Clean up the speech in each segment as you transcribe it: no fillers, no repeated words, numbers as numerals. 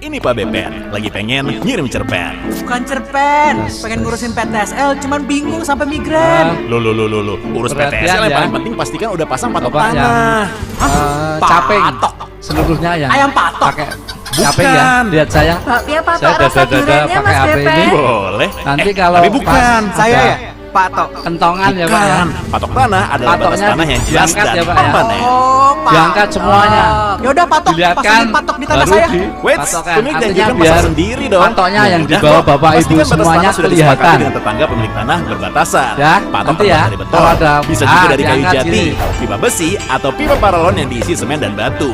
Ini Pak Bepen, lagi pengen ngirim cerpen. Bukan cerpen, pengen ngurusin PTSL, cuman bingung sampai migrain. Lo, urus PTSL yang paling penting pastikan udah pasang patok Bapak tanah. caping Patok. seluruhnya yang Ayam patok. pakai caping ya. Lihat saya. Bakpia patok Saya rasa dada-dada duriannya pakai Mas HP Bepen. ini. Boleh. Nanti kalau tapi bukan. pas Saya ada ya, patok. kentongan ya Pak ya. Bukan. Patok tanah adalah batas Patoknya tanah yang jelas diangkat dan ya, Pak, ya. permanen. Oh, patok. Diangkat semuanya. Yaudah patok, Dilihatkan pasangin patok di tanah baru saya. Wait, Patokan. pemilik Artinya janjikan biar pasang sendiri dong. patoknya yang Mudah dibawa kok. Bapak Ibu Pastikan batas semuanya tanah sudah disepakati kelihatan. dengan tetangga pemilik tanah berbatasan. Ya, Patok nanti terbuat ya, dari beton, kalau ada bisa juga dari kayu diangkat jati, sini. pipa besi, atau pipa paralon yang diisi semen dan batu.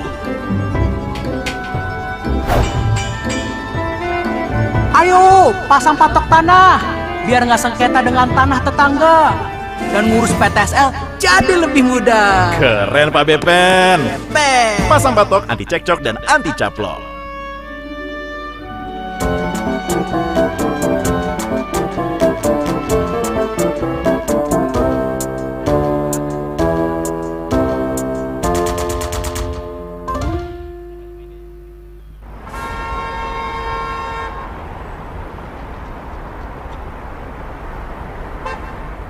Ayo, pasang patok tanah. Biar nggak sengketa dengan tanah tetangga. Dan ngurus PTSL jadi lebih mudah. Keren Pak Bepen. Bang. Pasang patok anti cekcok dan anti caplok.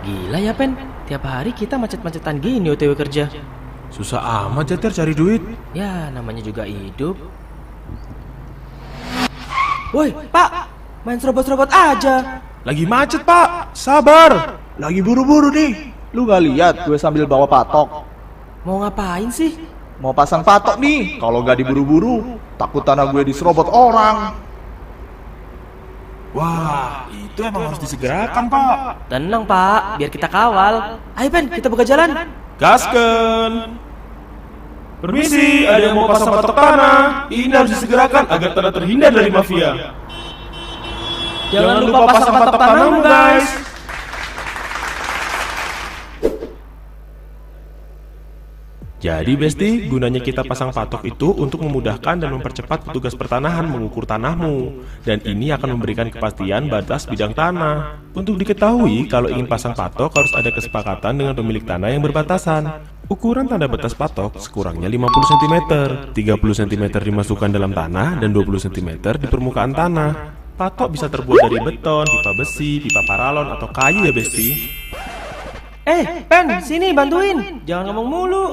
Gila ya Pen, tiap hari kita macet-macetan gini OTW kerja. Susah amat Jatir cari duit. Ya namanya juga hidup. Woi Pak, main serobot-serobot aja. Lagi macet pak, sabar. Lagi buru-buru nih. Lu gak lihat gue sambil bawa patok? Mau ngapain sih? Mau pasang patok nih. Kalau gak diburu-buru, takut tanah gue diserobot orang. Wah, itu emang harus disegerakan pak. Tenang Pak, biar kita kawal. Ayo Pen, kita buka jalan. Gasken. Permisi, ada yang mau pasang patok tanah. Ini harus disegerakan agar tanah terhindar dari mafia. Jangan lupa pasang patok tanahmu guys. Jadi Besti, gunanya kita pasang patok itu untuk memudahkan dan mempercepat petugas pertanahan mengukur tanahmu. Dan ini akan memberikan kepastian batas bidang tanah. Untuk diketahui, kalau ingin pasang patok harus ada kesepakatan dengan pemilik tanah yang berbatasan. Ukuran tanda batas patok sekurangnya 50 cm, 30 cm dimasukkan dalam tanah dan 20 cm di permukaan tanah. Patok bisa terbuat dari beton, pipa besi, pipa paralon, atau kayu ya Besti. Pen, sini bantuin. Jangan ngomong mulu.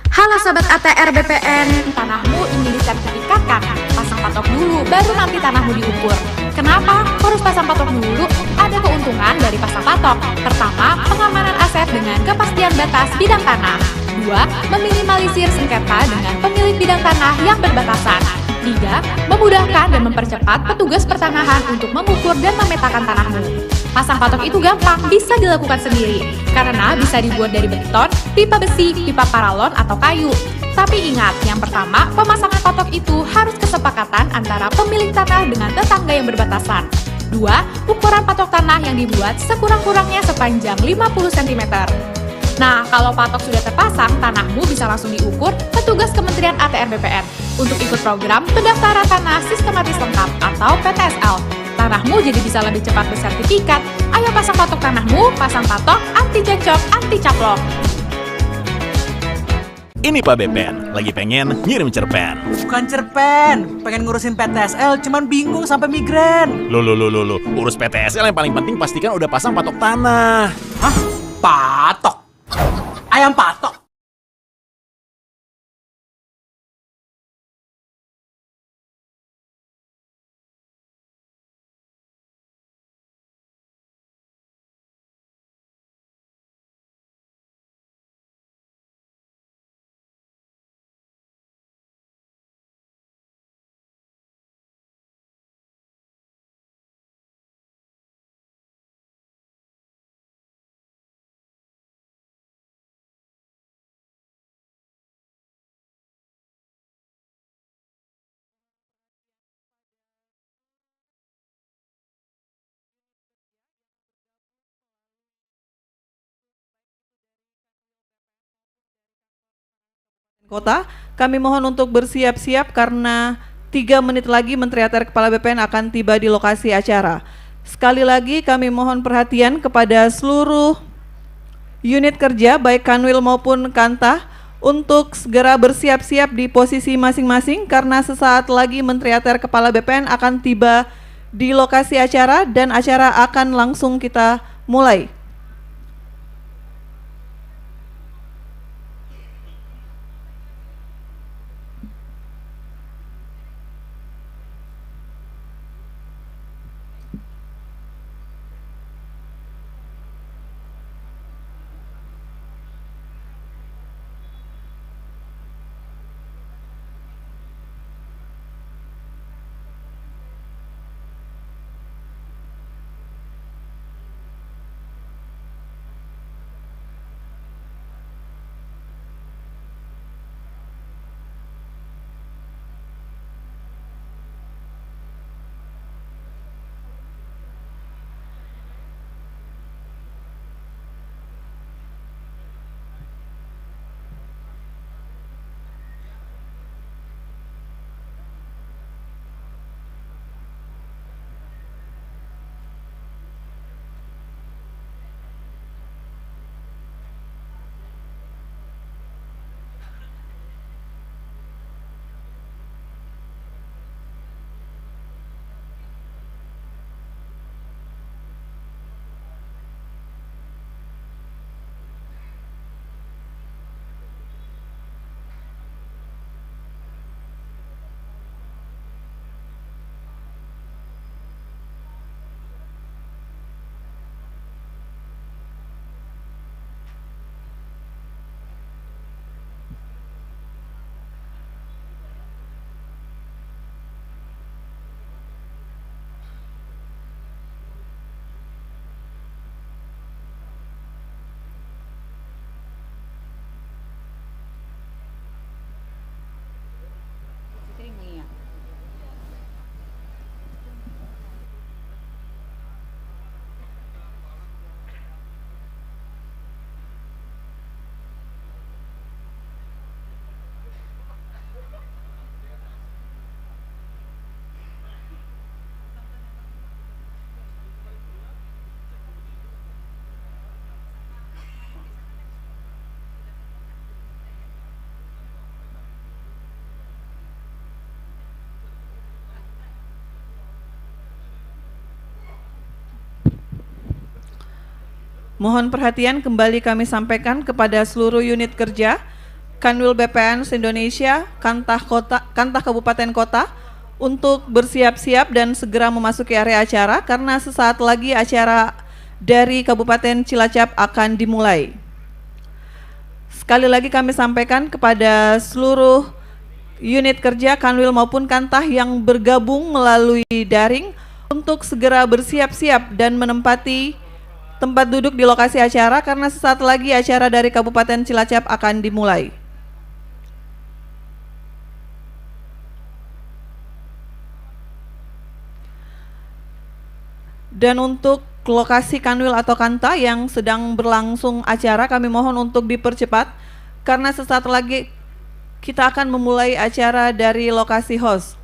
Halo Sobat ATR BPN, tanahmu ingin disertifikatkan? Pasang patok dulu, baru nanti tanahmu diukur. Kenapa harus pasang patok dulu? Ada keuntungan dari pasang patok. Pertama, pengamanan aset dengan kepastian batas bidang tanah. Dua, meminimalisir sengketa dengan pemilik bidang tanah yang berbatasan. Tiga, memudahkan dan mempercepat petugas pertanahan untuk mengukur dan memetakan tanahmu. Pasang patok itu gampang, bisa dilakukan sendiri, karena bisa dibuat dari beton, pipa besi, pipa paralon, atau kayu. Tapi ingat, yang pertama, pemasangan patok itu harus kesepakatan antara pemilik tanah dengan tetangga yang berbatasan. Dua, ukuran patok tanah yang dibuat sekurang-kurangnya sepanjang 50 cm. Nah, kalau patok sudah terpasang, tanahmu bisa langsung diukur petugas Kementerian ATR BPN untuk ikut program pendaftaran tanah sistematis lengkap atau PTSL. Tanahmu jadi bisa lebih cepat bersertifikat. Ayo pasang patok tanahmu, pasang patok anti cekcok, anti caplok. Ini Pak Bepen, lagi pengen ngirim cerpen. Bukan cerpen, pengen ngurusin PTSL, cuman bingung sampai migrain. Lo, urus PTSL yang paling penting pastikan udah pasang patok tanah. Hah? Patok? Ayam patok? Kota, kami mohon untuk bersiap-siap karena 3 menit lagi Menteri ATR Kepala BPN akan tiba di lokasi acara. Sekali lagi kami mohon perhatian kepada seluruh unit kerja baik Kanwil maupun Kantah untuk segera bersiap-siap di posisi masing-masing karena sesaat lagi Menteri ATR Kepala BPN akan tiba di lokasi acara dan acara akan langsung kita mulai. Mohon perhatian kembali kami sampaikan kepada seluruh unit kerja Kanwil BPN se-Indonesia, Kantah Kabupaten Kota untuk bersiap-siap dan segera memasuki area acara karena sesaat lagi acara dari Kabupaten Cilacap akan dimulai. Sekali lagi kami sampaikan kepada seluruh unit kerja Kanwil maupun Kantah yang bergabung melalui daring untuk segera bersiap-siap dan menempati tempat duduk di lokasi acara karena sesaat lagi acara dari Kabupaten Cilacap akan dimulai. Dan untuk lokasi Kanwil atau Kantah yang sedang berlangsung acara kami mohon untuk dipercepat karena sesaat lagi kita akan memulai acara dari lokasi host.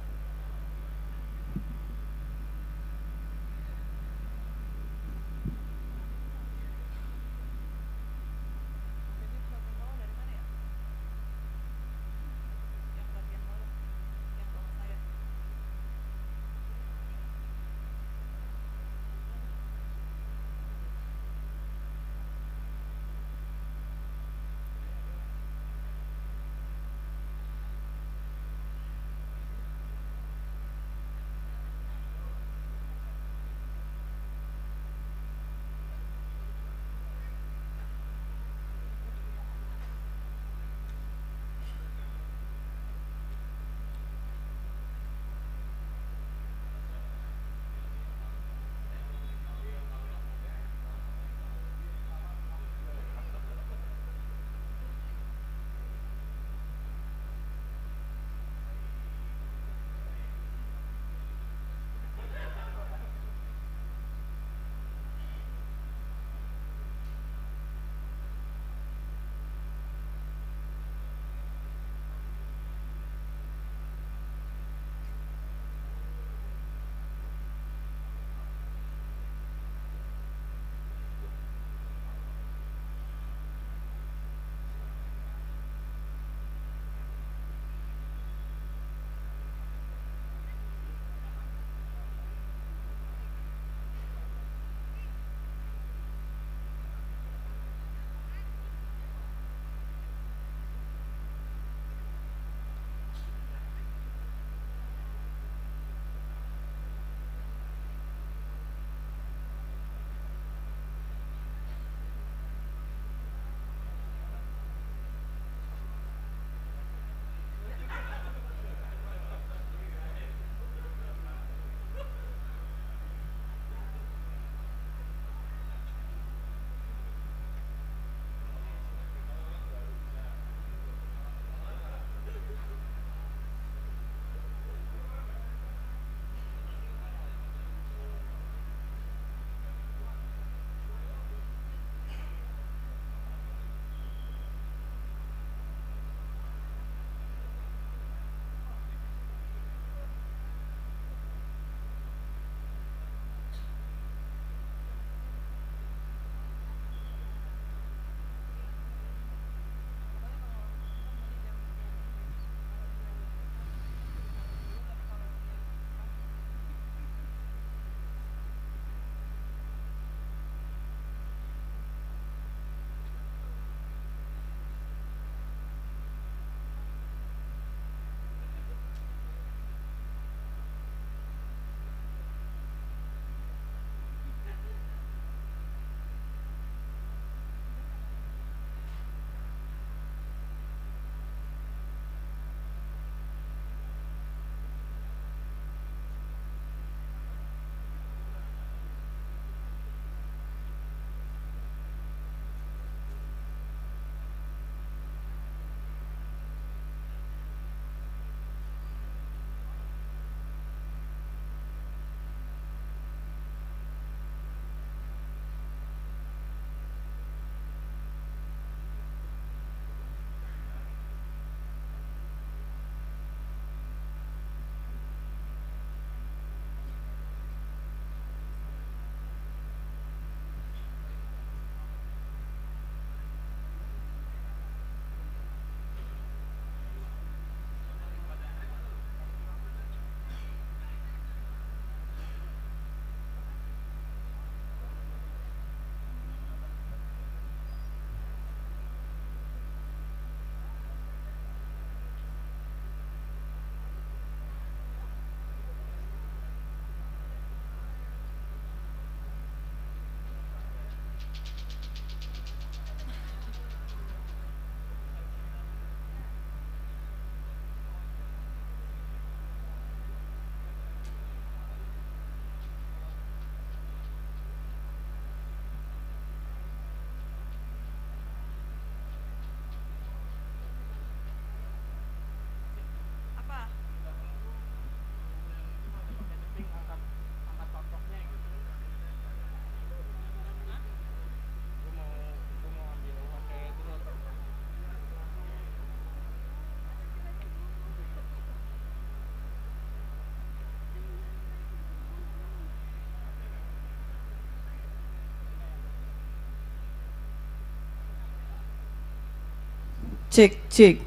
Cek, cek,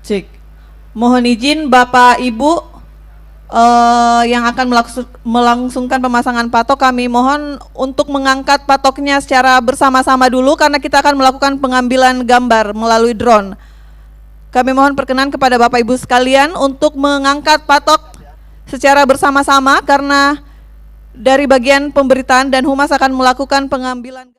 cek. Mohon izin Bapak Ibu yang akan melangsungkan pemasangan patok, kami mohon untuk mengangkat patoknya secara bersama-sama dulu karena kita akan melakukan pengambilan gambar melalui drone. Kami mohon perkenan kepada Bapak Ibu sekalian untuk mengangkat patok secara bersama-sama karena dari bagian pemberitaan dan Humas akan melakukan pengambilan.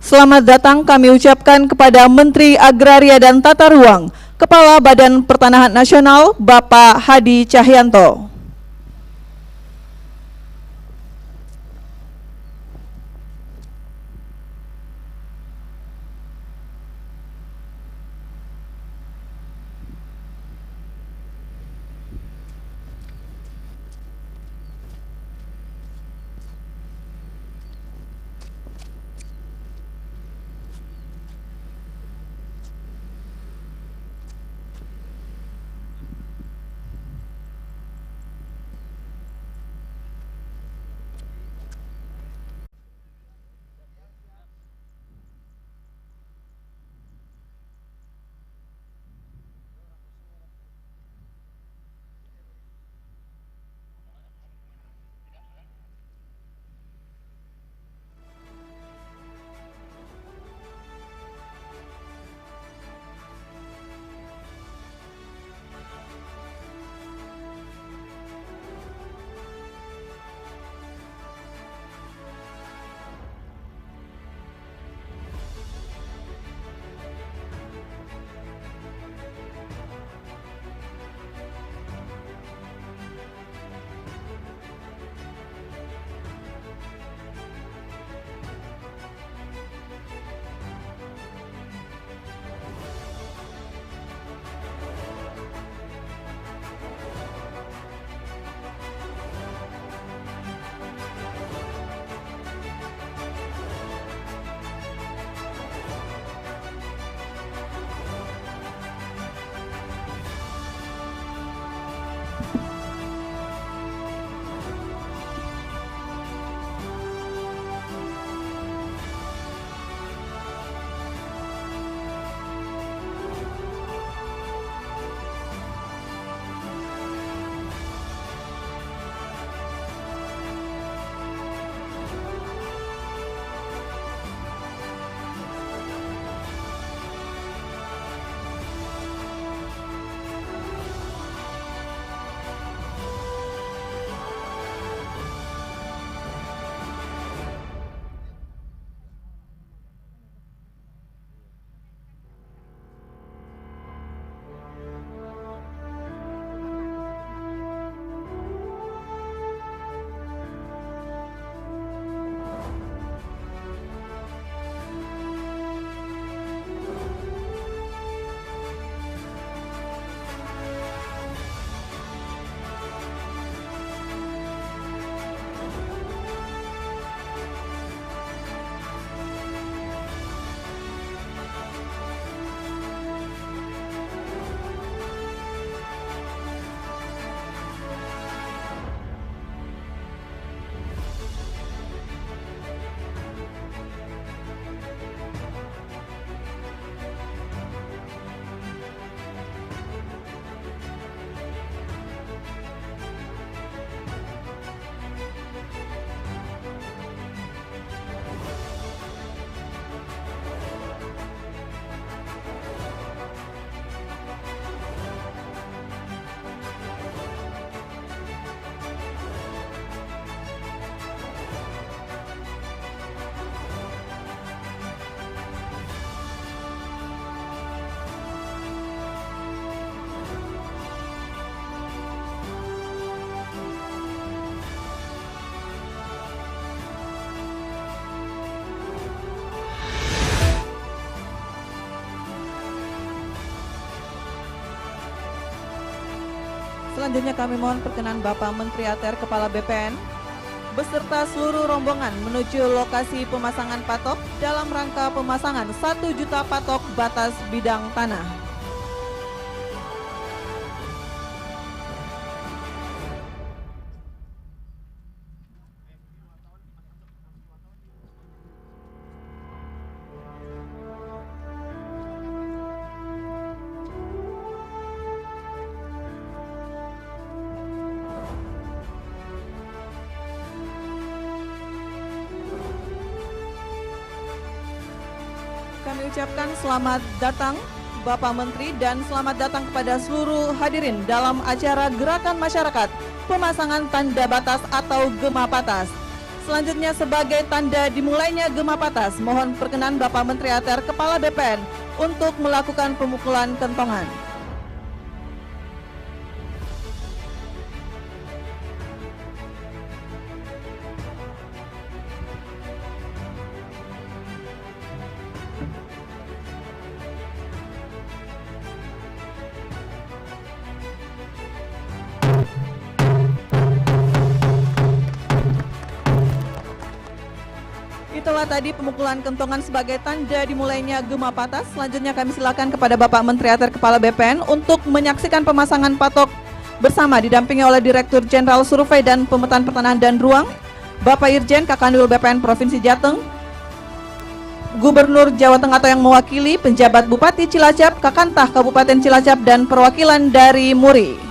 Selamat datang kami ucapkan kepada Menteri Agraria dan Tata Ruang, Kepala Badan Pertanahan Nasional, Bapak Hadi Cahyanto. Selanjutnya kami mohon perkenan Bapak Menteri ATR Kepala BPN beserta seluruh rombongan menuju lokasi pemasangan patok dalam rangka pemasangan 1 juta patok batas bidang tanah. Kami ucapkan selamat datang Bapak Menteri dan selamat datang kepada seluruh hadirin dalam acara Gerakan Masyarakat Pemasangan Tanda Batas atau Gema Batas. Selanjutnya sebagai tanda dimulainya Gema Batas, mohon perkenan Bapak Menteri ATR Kepala BPN untuk melakukan pemukulan kentongan. Itulah tadi pemukulan kentongan sebagai tanda dimulainya Gema Batas. Selanjutnya kami silakan kepada Bapak Menteri ATR Kepala BPN untuk menyaksikan pemasangan patok bersama didampingi oleh Direktur Jenderal Survei dan Pemetaan Pertanahan dan Ruang, Bapak Irjen Kakanwil BPN Provinsi Jateng, Gubernur Jawa Tengah atau yang mewakili, penjabat Bupati Cilacap, Kakantah Kabupaten Cilacap, dan perwakilan dari MURI.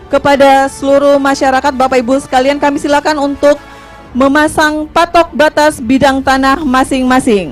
Kepada seluruh masyarakat Bapak Ibu sekalian, kami silakan untuk memasang patok batas bidang tanah masing-masing.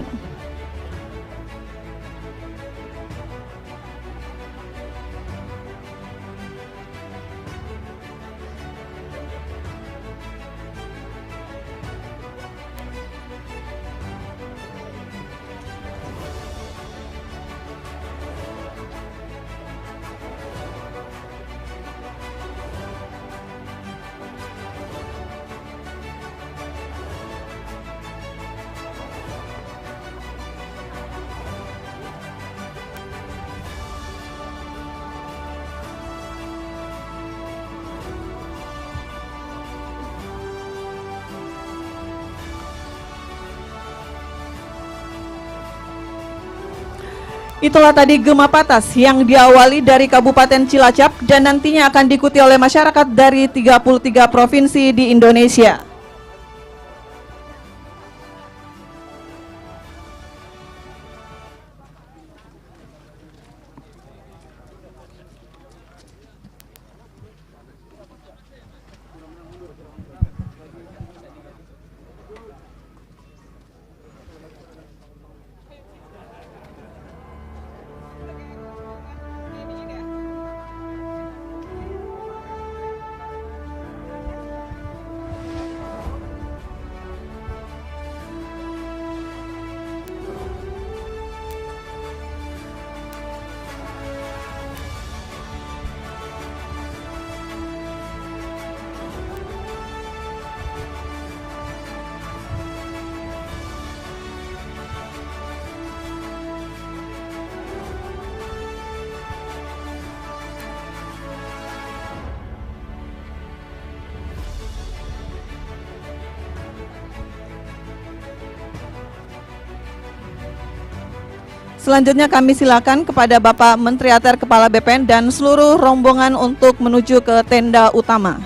Itulah tadi Gema Batas yang diawali dari Kabupaten Cilacap dan nantinya akan diikuti oleh masyarakat dari 33 provinsi di Indonesia. Selanjutnya kami silakan kepada Bapak Menteri ATR Kepala BPN dan seluruh rombongan untuk menuju ke tenda utama.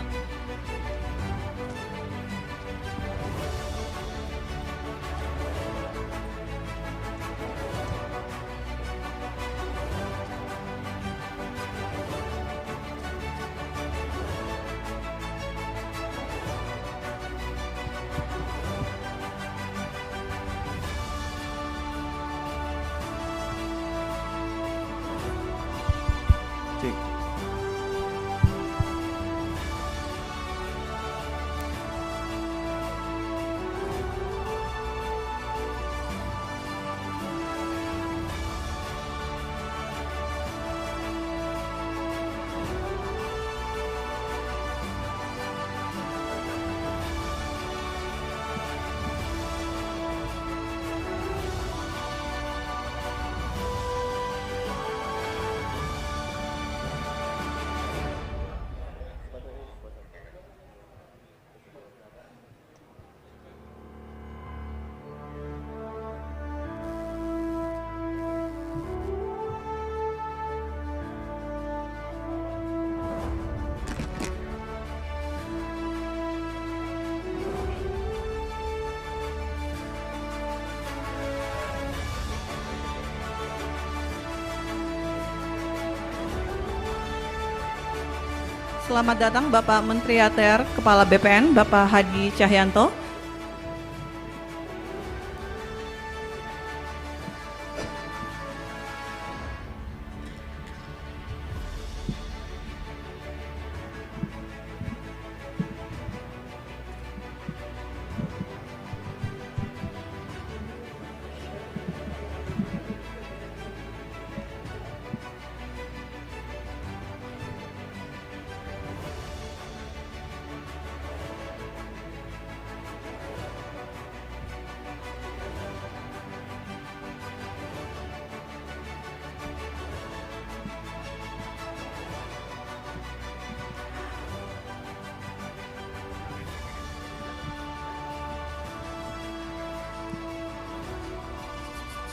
Selamat datang Bapak Menteri ATR Kepala BPN, Bapak Hadi Cahyanto.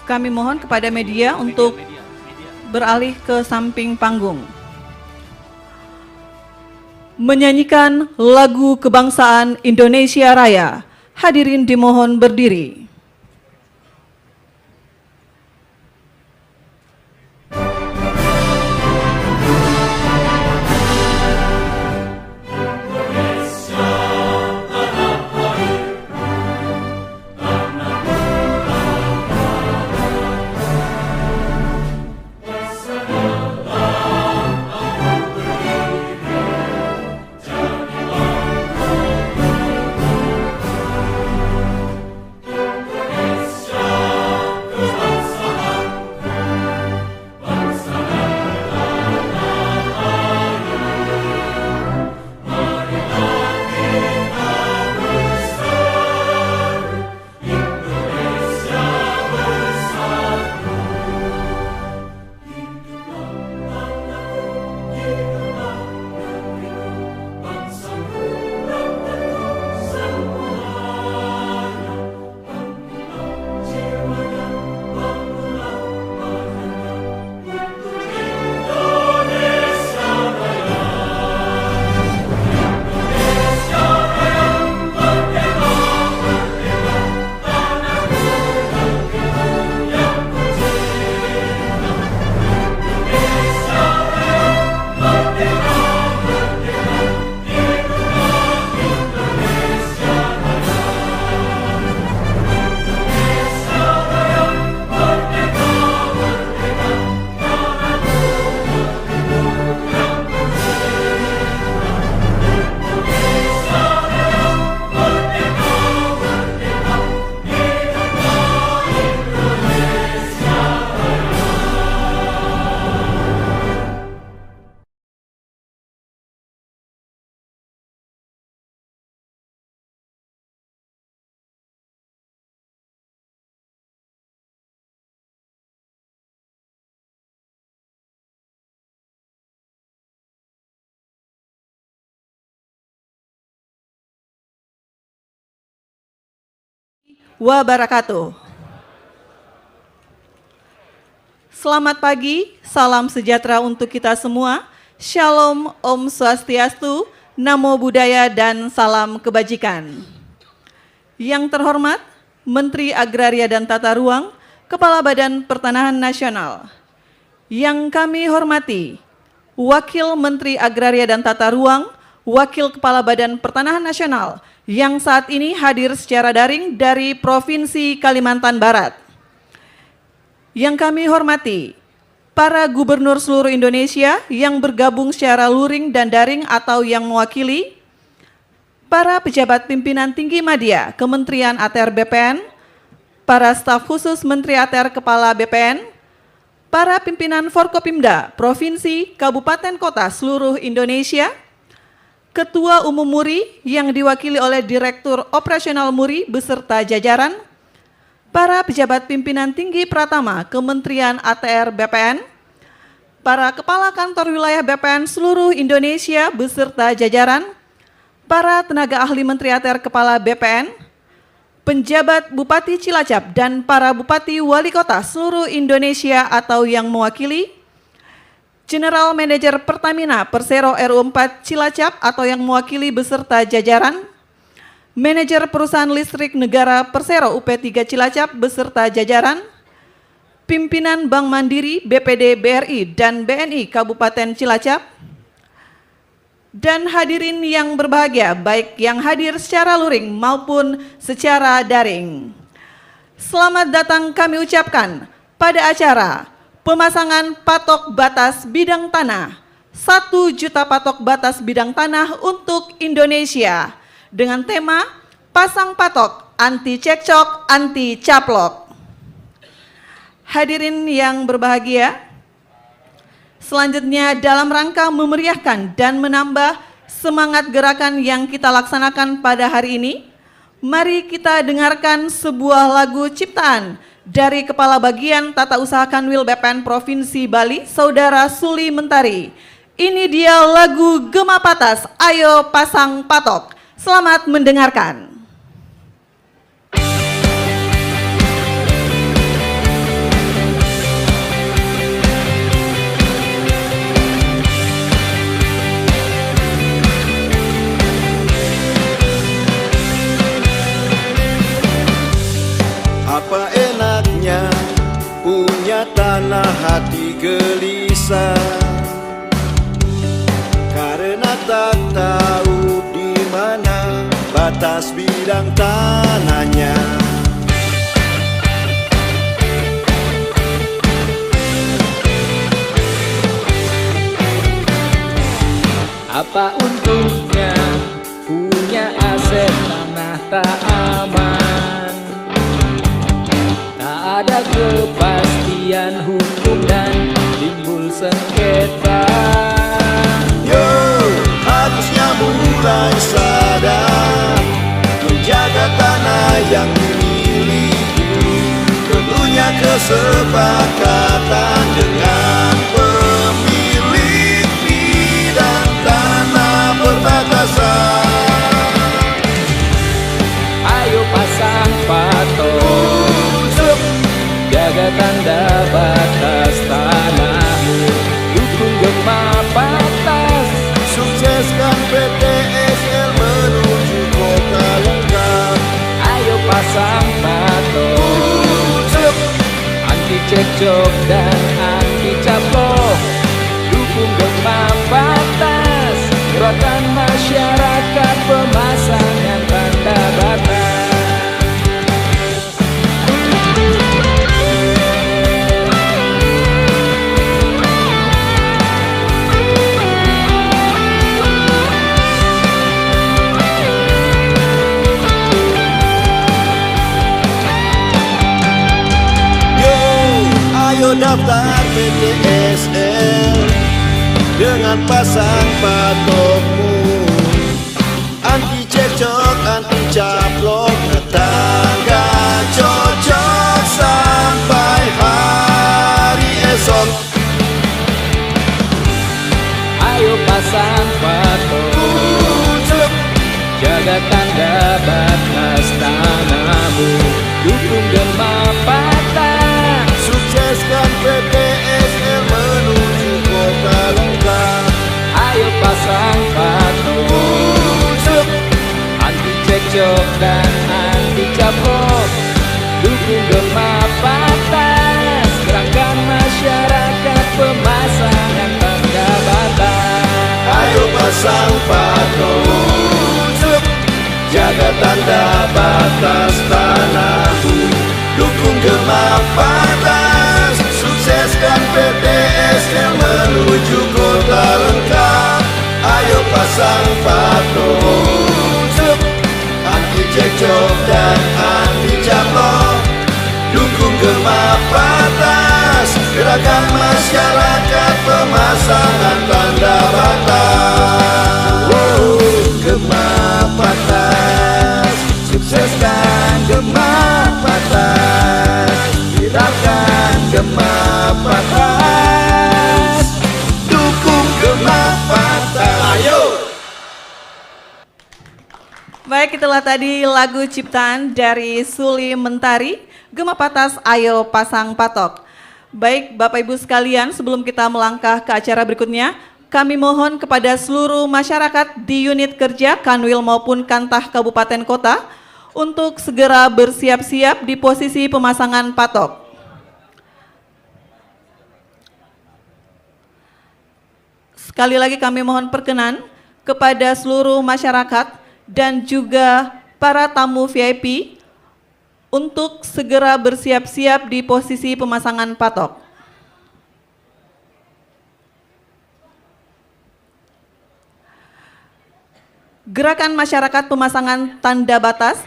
Kami mohon kepada media untuk beralih ke samping panggung. Menyanyikan lagu kebangsaan Indonesia Raya. Hadirin dimohon berdiri. Wabarakatuh. Selamat pagi, salam sejahtera untuk kita semua. Shalom, Om Swastiastu, Namo Buddhaya, dan salam kebajikan. Yang terhormat, Menteri Agraria dan Tata Ruang, Kepala Badan Pertanahan Nasional. Yang kami hormati, Wakil Menteri Agraria dan Tata Ruang, Wakil Kepala Badan Pertanahan Nasional, yang saat ini hadir secara daring dari Provinsi Kalimantan Barat. Yang kami hormati, para gubernur seluruh Indonesia yang bergabung secara luring dan daring atau yang mewakili, para pejabat pimpinan tinggi media Kementerian ATR BPN, para staf khusus Menteri ATR Kepala BPN, para pimpinan Forkopimda, Provinsi, Kabupaten, Kota seluruh Indonesia, Ketua Umum MURI yang diwakili oleh Direktur Operasional MURI beserta jajaran, para pejabat pimpinan tinggi Pratama Kementerian ATR BPN, para kepala kantor wilayah BPN seluruh Indonesia beserta jajaran, para tenaga ahli Menteri ATR Kepala BPN, penjabat Bupati Cilacap dan para Bupati Wali Kota seluruh Indonesia atau yang mewakili, General Manager Pertamina Persero RU4 Cilacap atau yang mewakili beserta jajaran, Manajer Perusahaan Listrik Negara Persero UP3 Cilacap beserta jajaran, pimpinan Bank Mandiri, BPD, BRI, dan BNI Kabupaten Cilacap, dan hadirin yang berbahagia, baik yang hadir secara luring maupun secara daring. Selamat datang kami ucapkan pada acara pemasangan patok batas bidang tanah, 1 juta patok batas bidang tanah untuk Indonesia, dengan tema Pasang Patok, Anti Cekcok, Anti Caplok. Hadirin yang berbahagia, selanjutnya dalam rangka memeriahkan dan menambah semangat gerakan yang kita laksanakan pada hari ini, mari kita dengarkan sebuah lagu ciptaan dari Kepala Bagian Tata Usaha Kanwil BPN Provinsi Bali, Saudara Suli Mentari. Ini dia lagu Gema Patas, Ayo Pasang Patok. Selamat mendengarkan. Apa enaknya punya tanah hati gelisah, karena tak tahu di mana batas bidang tanahnya. Apa untungnya punya aset tanah tak aman, tak ada kepastian hukum dan timbul sengketa. Yo, harusnya mulai sadar, menjaga tanah yang dimiliki, tentunya kesepakatan dengan pemilik bidang tanah perbatasan. Ayo pasang patok, jaga tanda batas tanahmu, dukung Gema Patas, sukseskan PTSL menuju kota lengkap. ayo pasang patok, anti cekcok dan anti caplok, dukung Gema Patas, gerakan masyarakat pemasangan tanda batas. Ayo daftar PTSL dengan pasang patokmu, anti cekcok, anti caplok, tetangga cocok sampai hari esok. Ayo pasang patok, jaga tanda batas tanahmu, dukung Gema Patas, sukseskan PT tanda batas tanahmu. Dukung Gema Patas, sukseskan PTSL menuju kota lengkap. Ayo pasang patok, anti cekcok dan anti caplok. Dukung Gema Patas, gerakan masyarakat pemasangan tanda batas. Gema Patas, sukseskan Gema Patas, gerakan Gema Patas, dukung Gema Patas. Ayo! Baik, itulah tadi lagu ciptaan dari Suli Mentari, Gema Patas Ayo Pasang Patok. Baik, Bapak Ibu sekalian, sebelum kita melangkah ke acara berikutnya, kami mohon kepada seluruh masyarakat di unit kerja Kanwil maupun Kantah Kabupaten Kota untuk segera bersiap-siap di posisi pemasangan patok. Sekali lagi kami mohon perkenan kepada seluruh masyarakat dan juga para tamu VIP untuk segera bersiap-siap di posisi pemasangan patok. Gerakan masyarakat pemasangan tanda batas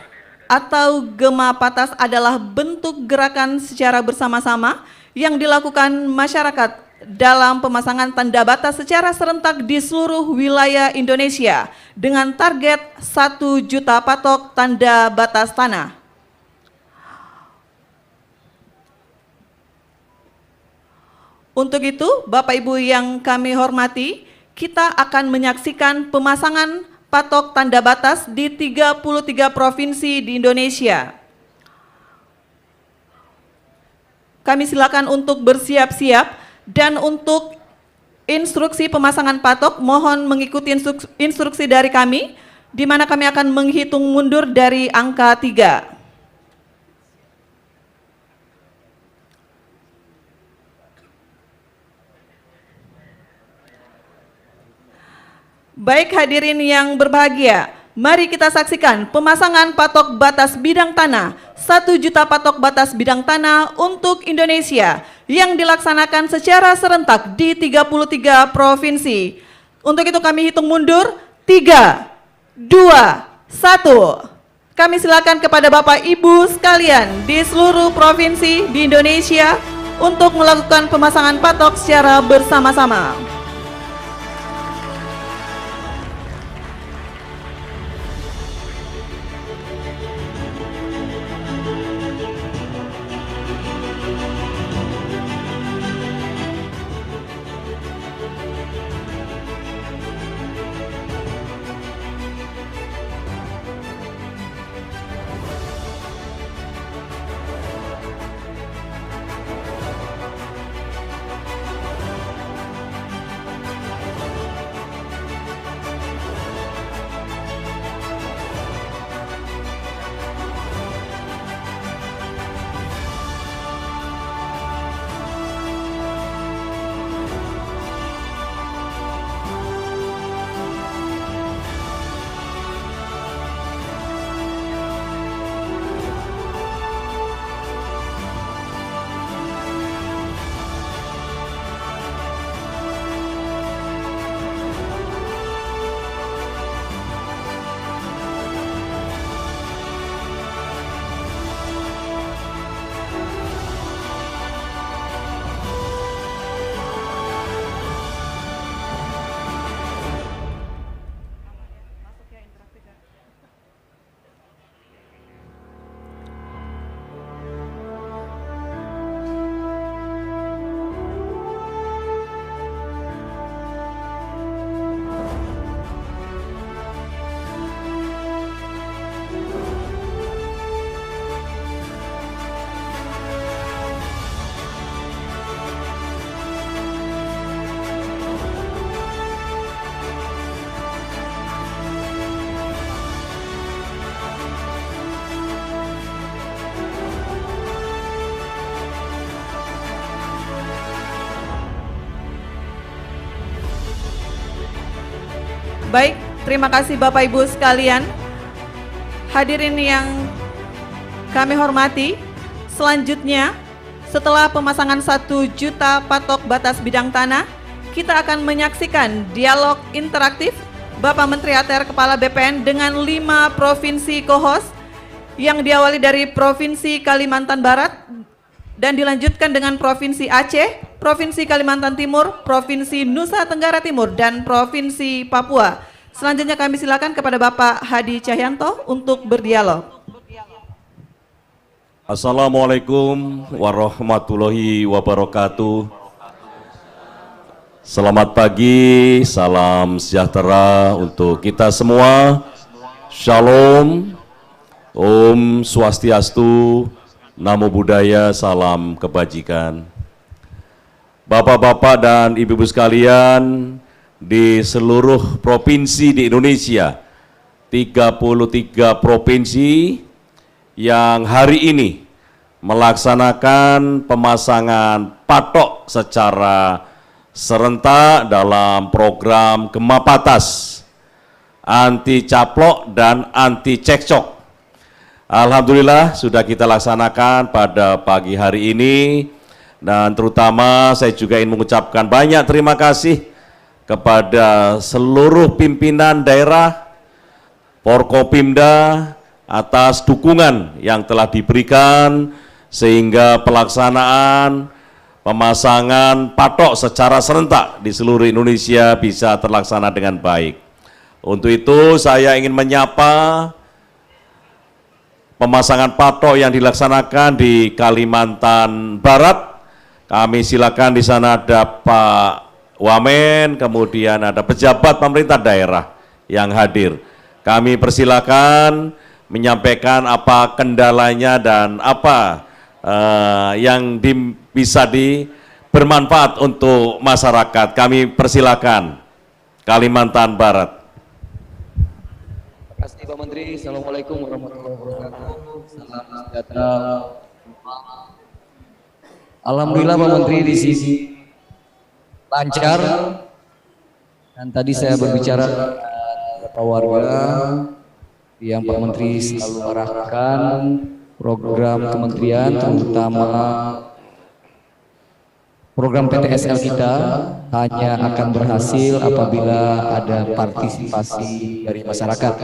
atau Gema Patas adalah bentuk gerakan secara bersama-sama yang dilakukan masyarakat dalam pemasangan tanda batas secara serentak di seluruh wilayah Indonesia dengan target 1 juta patok tanda batas tanah. Untuk itu, Bapak Ibu yang kami hormati, kita akan menyaksikan pemasangan patok tanda batas di 33 provinsi di Indonesia. Kami silakan untuk bersiap-siap dan untuk instruksi pemasangan patok mohon mengikuti instruksi dari kami, di mana kami akan menghitung mundur dari angka 3. Baik hadirin yang berbahagia, mari kita saksikan pemasangan patok batas bidang tanah 1 juta patok batas bidang tanah untuk Indonesia yang dilaksanakan secara serentak di 33 provinsi. Untuk itu kami hitung mundur 3, 2, 1. Kami silakan kepada Bapak Ibu sekalian di seluruh provinsi di Indonesia untuk melakukan pemasangan patok secara bersama-sama. Baik, terima kasih Bapak Ibu sekalian. Hadirin yang kami hormati, selanjutnya setelah pemasangan 1 juta patok batas bidang tanah, kita akan menyaksikan dialog interaktif Bapak Menteri ATR Kepala BPN dengan 5 provinsi co-host yang diawali dari Provinsi Kalimantan Barat dan dilanjutkan dengan Provinsi Aceh, Provinsi Kalimantan Timur, Provinsi Nusa Tenggara Timur, dan Provinsi Papua. Selanjutnya kami silakan kepada Bapak Hadi Cahyanto untuk berdialog. Assalamualaikum warahmatullahi wabarakatuh. Selamat pagi, salam sejahtera untuk kita semua. Shalom, Om Swastiastu, Namo Buddhaya, salam kebajikan. Bapak-bapak dan ibu-ibu sekalian, di seluruh provinsi di Indonesia, 33 provinsi yang hari ini melaksanakan pemasangan patok secara serentak dalam program Gema Patas, anti caplok dan anti cekcok. Alhamdulillah sudah kita laksanakan pada pagi hari ini, dan terutama saya juga ingin mengucapkan banyak terima kasih kepada seluruh pimpinan daerah, Forkopimda atas dukungan yang telah diberikan sehingga pelaksanaan pemasangan patok secara serentak di seluruh Indonesia bisa terlaksana dengan baik. Untuk itu saya ingin menyapa pemasangan patok yang dilaksanakan di Kalimantan Barat. Kami silakan, di sana ada Pak Wamen, kemudian ada pejabat pemerintah daerah yang hadir. Kami persilakan menyampaikan apa kendalanya dan apa yang bisa bermanfaat untuk masyarakat. Kami persilakan Kalimantan Barat. Terima kasih Pak Menteri. Assalamualaikum warahmatullahi wabarakatuh. Salam sejahtera. Alhamdulillah Pak Menteri di sini lancar. Dan tadi saya berbicara dengan beberapa warga yang Pak Menteri selalu arahkan program kementerian, terutama program PTSL kita hanya akan berhasil apabila ada partisipasi dari masyarakat.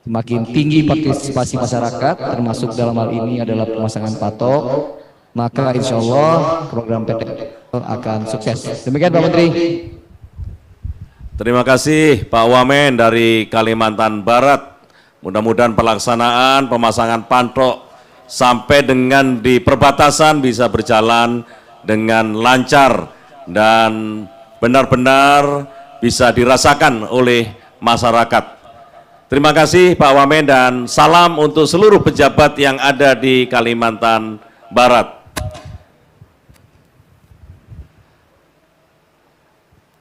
Semakin tinggi partisipasi masyarakat, termasuk dalam hal ini adalah pemasangan patok, maka insya Allah program PTSL akan sukses. Demikian Pak Menteri. Terima kasih Pak Wamen dari Kalimantan Barat. Mudah-mudahan pelaksanaan pemasangan patok sampai dengan di perbatasan bisa berjalan dengan lancar dan benar-benar bisa dirasakan oleh masyarakat. Terima kasih Pak Wamen dan salam untuk seluruh pejabat yang ada di Kalimantan Barat.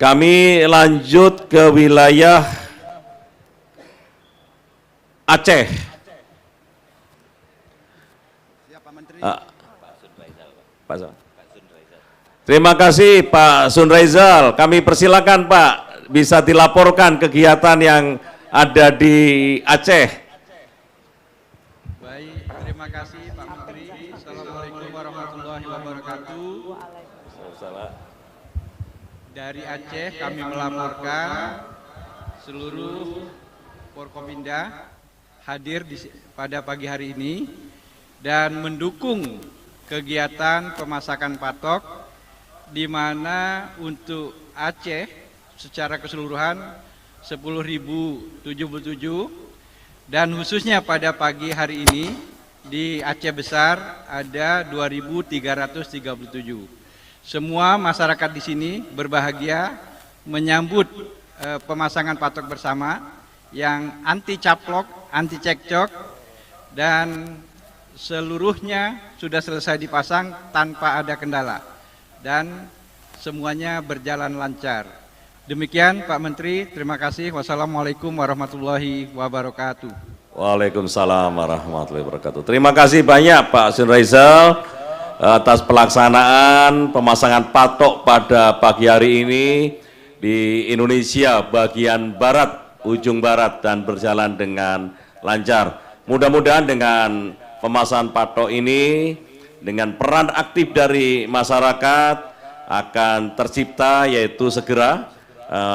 Kami lanjut ke wilayah Aceh. Terima kasih Pak Sunraizal. Kami persilakan Pak, bisa dilaporkan kegiatan yang ada di Aceh. Baik, terima kasih Pak Menteri. Assalamualaikum warahmatullahi wabarakatuh. Dari Aceh kami melaporkan seluruh Forkopimda hadir pada pagi hari ini dan mendukung kegiatan pemasangan patok, di mana untuk Aceh secara keseluruhan 10.077 dan khususnya pada pagi hari ini di Aceh Besar ada 2.337. Semua masyarakat di sini berbahagia menyambut pemasangan patok bersama yang anti caplok, anti cekcok, dan seluruhnya sudah selesai dipasang tanpa ada kendala dan semuanya berjalan lancar. Demikian Pak Menteri, terima kasih. Wassalamualaikum warahmatullahi wabarakatuh. Waalaikumsalam warahmatullahi wabarakatuh. Terima kasih banyak Pak Sunraizal atas pelaksanaan pemasangan patok pada pagi hari ini di Indonesia bagian barat, ujung barat, dan berjalan dengan lancar. Mudah-mudahan dengan pemasangan patok ini, dengan peran aktif dari masyarakat akan tercipta yaitu segera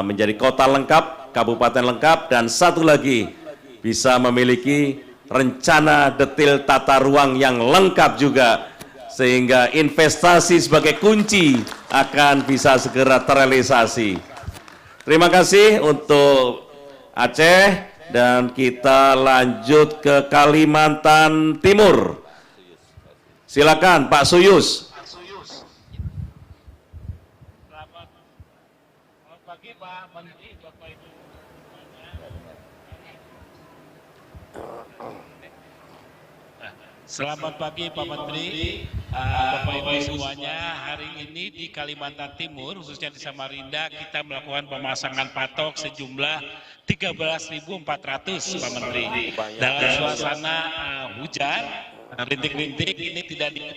menjadi kota lengkap, kabupaten lengkap, dan satu lagi bisa memiliki rencana detail tata ruang yang lengkap juga, sehingga investasi sebagai kunci akan bisa segera terrealisasi. Terima kasih untuk Aceh, dan kita lanjut ke Kalimantan Timur. Silakan Pak Suyus. Selamat pagi Pak Menteri, Bapak Ibu. Selamat pagi Pak Menteri, Bapak Ibu semuanya. Hari ini di Kalimantan Timur, khususnya di Samarinda, kita melakukan pemasangan patok sejumlah 13.400 Pak Menteri. Dalam suasana hujan, rintik-rintik ini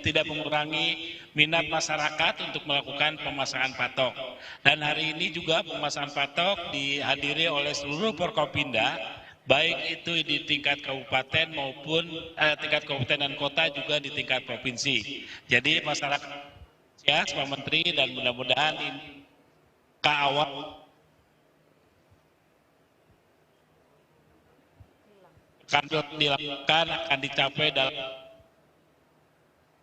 tidak mengurangi minat masyarakat untuk melakukan pemasangan patok. Dan hari ini juga pemasangan patok dihadiri oleh seluruh Forkopimda, baik itu di tingkat kabupaten maupun tingkat kabupaten dan kota, juga di tingkat provinsi. Jadi masyarakat ya Pak Menteri, dan mudah-mudahan ini ke awal akan dilakukan, akan dicapai dalam,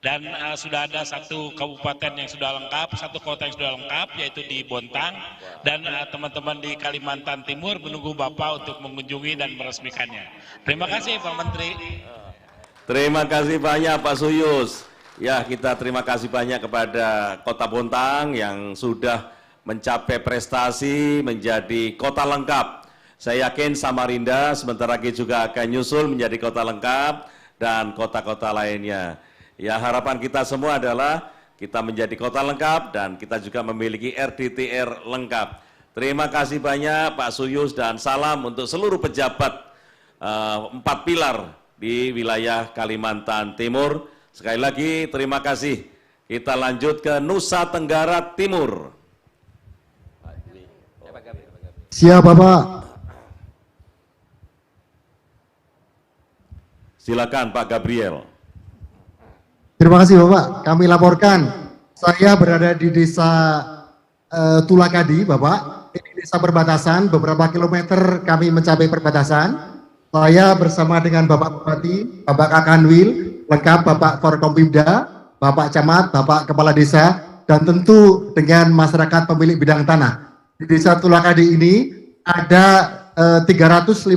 dan sudah ada satu kabupaten yang sudah lengkap, satu kota yang sudah lengkap, yaitu di Bontang, dan teman-teman di Kalimantan Timur menunggu Bapak untuk mengunjungi dan meresmikannya. Terima kasih Pak Menteri. Terima kasih banyak Pak Suyus. Ya, kita terima kasih banyak kepada Kota Bontang yang sudah mencapai prestasi menjadi kota lengkap. Saya yakin Samarinda sebentar lagi juga akan nyusul menjadi kota lengkap, dan kota-kota lainnya. Ya, harapan kita semua adalah kita menjadi kota lengkap dan kita juga memiliki RDTR lengkap. Terima kasih banyak Pak Suyus, dan salam untuk seluruh pejabat 4 pilar di wilayah Kalimantan Timur. Sekali lagi terima kasih. Kita lanjut ke Nusa Tenggara Timur. Siap Bapak. Silakan Pak Gabriel. Terima kasih Bapak. Kami laporkan, saya berada di desa Tulakadi Bapak. Ini desa perbatasan, beberapa kilometer kami mencapai perbatasan. Saya bersama dengan Bapak Bupati, Bapak Kakanwil, lengkap Bapak Forkompimda, Bapak Camat, Bapak Kepala Desa, dan tentu dengan masyarakat pemilik bidang tanah. Di desa Tulakadi ini ada 350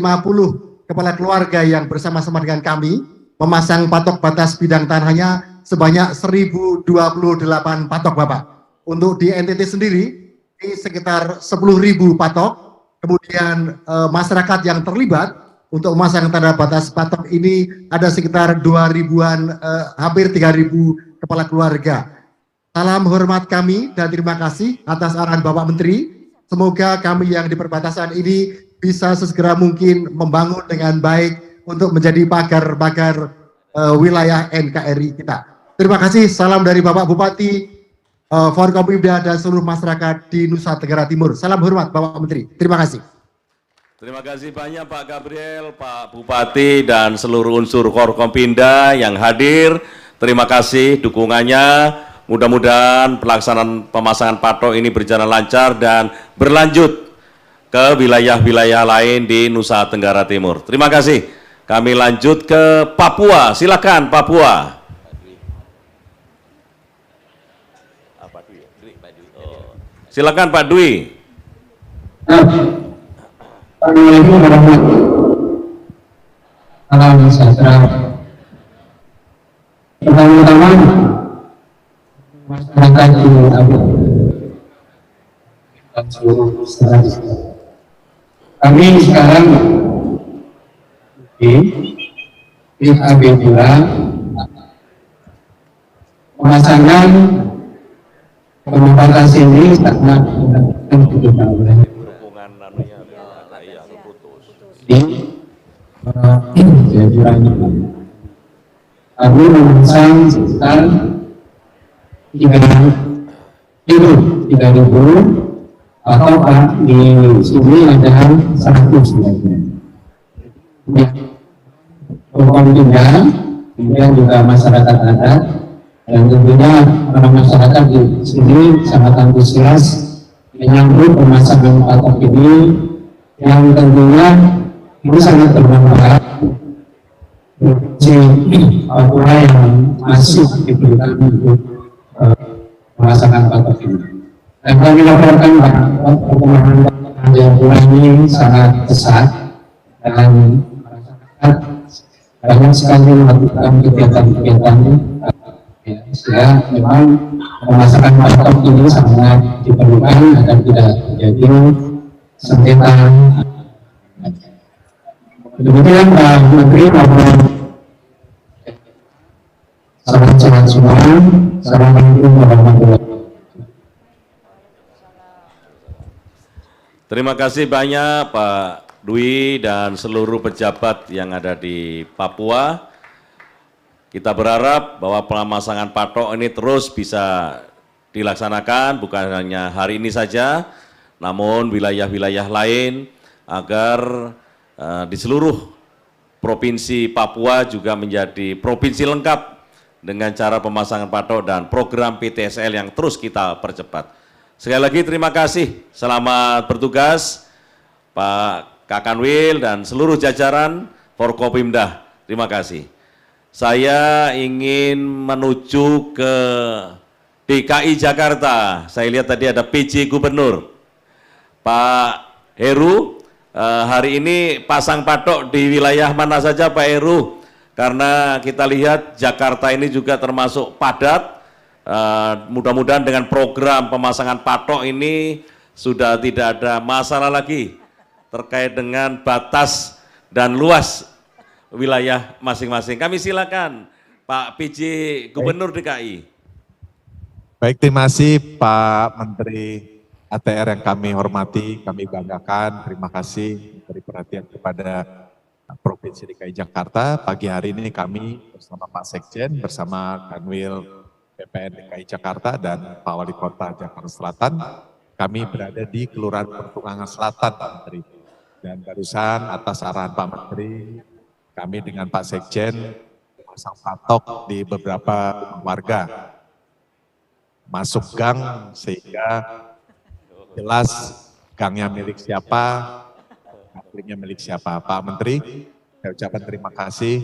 kepala keluarga yang bersama-sama dengan kami memasang patok batas bidang tanahnya sebanyak 1028 patok Bapak. Untuk di NTT sendiri ini sekitar 10.000 patok. Kemudian masyarakat yang terlibat untuk memasang tanda batas patok ini ada sekitar 2.000-an, hampir 3.000 kepala keluarga. Salam hormat kami dan terima kasih atas arahan Bapak Menteri. Semoga kami yang di perbatasan ini bisa sesegera mungkin membangun dengan baik untuk menjadi pagar-pagar wilayah NKRI kita. Terima kasih, salam dari Bapak Bupati, Forkopimda, dan seluruh masyarakat di Nusa Tenggara Timur. Salam hormat Bapak Menteri, terima kasih. Terima kasih banyak Pak Gabriel, Pak Bupati, dan seluruh unsur Forkopimda yang hadir. Terima kasih dukungannya. Mudah-mudahan pelaksanaan pemasangan patok ini berjalan lancar dan berlanjut ke wilayah-wilayah lain di Nusa Tenggara Timur. Terima kasih. Kami lanjut ke Papua. Silakan Papua. Silakan Pak Dwi. Assalamualaikum warahmatullahi wabarakatuh. Salam sejahtera. Pertama-tama masyarakat di dan seluruh masyarakat. Kami sekarang di AB Bulan pemasangan pembatas ini sangat dibutuhkan oleh kami memasang sekitar 3.000 atau Pak di sini ada 100 ya. Pokok tinggal, kemudian juga masyarakat adat, dan tentunya para masyarakat di sini sangat antusias menyambut pemasangan patok ini yang tentunya ini sangat bermanfaat bagi Papua yang masih diberikan untuk pemasangan patok ini. Dan kami laporkan bahwa perkembangan ini sangat pesat dan masyarakat banyak sekali melakukan kegiatan-kegiatan sehingga memang pemasangan patok ini sangat diperlukan agar tidak terjadi sengketa. Demikian Pak Menteri maupun salam sehat semua. Assalamualaikum warahmatullahi wabarakatuh. Terima kasih banyak Pak Dwi dan seluruh pejabat yang ada di Papua. Kita berharap bahwa pemasangan patok ini terus bisa dilaksanakan, bukan hanya hari ini saja, namun wilayah-wilayah lain, agar di seluruh provinsi Papua juga menjadi provinsi lengkap dengan cara pemasangan patok dan program PTSL yang terus kita percepat. Sekali lagi terima kasih, selamat bertugas Pak Kakanwil dan seluruh jajaran Forkopimda. Terima kasih. Saya ingin menuju ke DKI Jakarta. Saya lihat tadi ada PJ Gubernur. Pak Heru, hari ini pasang patok di wilayah mana saja Pak Heru? Karena kita lihat Jakarta ini juga termasuk padat. Mudah-mudahan dengan program pemasangan patok ini sudah tidak ada masalah lagi terkait dengan batas dan luas wilayah masing-masing. Kami silakan Pak PJ Gubernur DKI. Baik, terima kasih Pak Menteri ATR yang kami hormati, kami banggakan. Terima kasih beri perhatian kepada Provinsi DKI Jakarta. Pagi hari ini kami bersama Pak Sekjen, bersama Kanwil BPN DKI Jakarta dan Pak Wali Kota Jakarta Selatan, kami berada di Kelurahan Pertungangan Selatan, Pak Menteri. Dan barusan atas arahan Pak Menteri, kami dengan Pak Sekjen pasang patok di beberapa warga. Masuk gang sehingga jelas gangnya milik siapa, miliknya milik siapa. Pak Menteri, saya ucapkan terima kasih.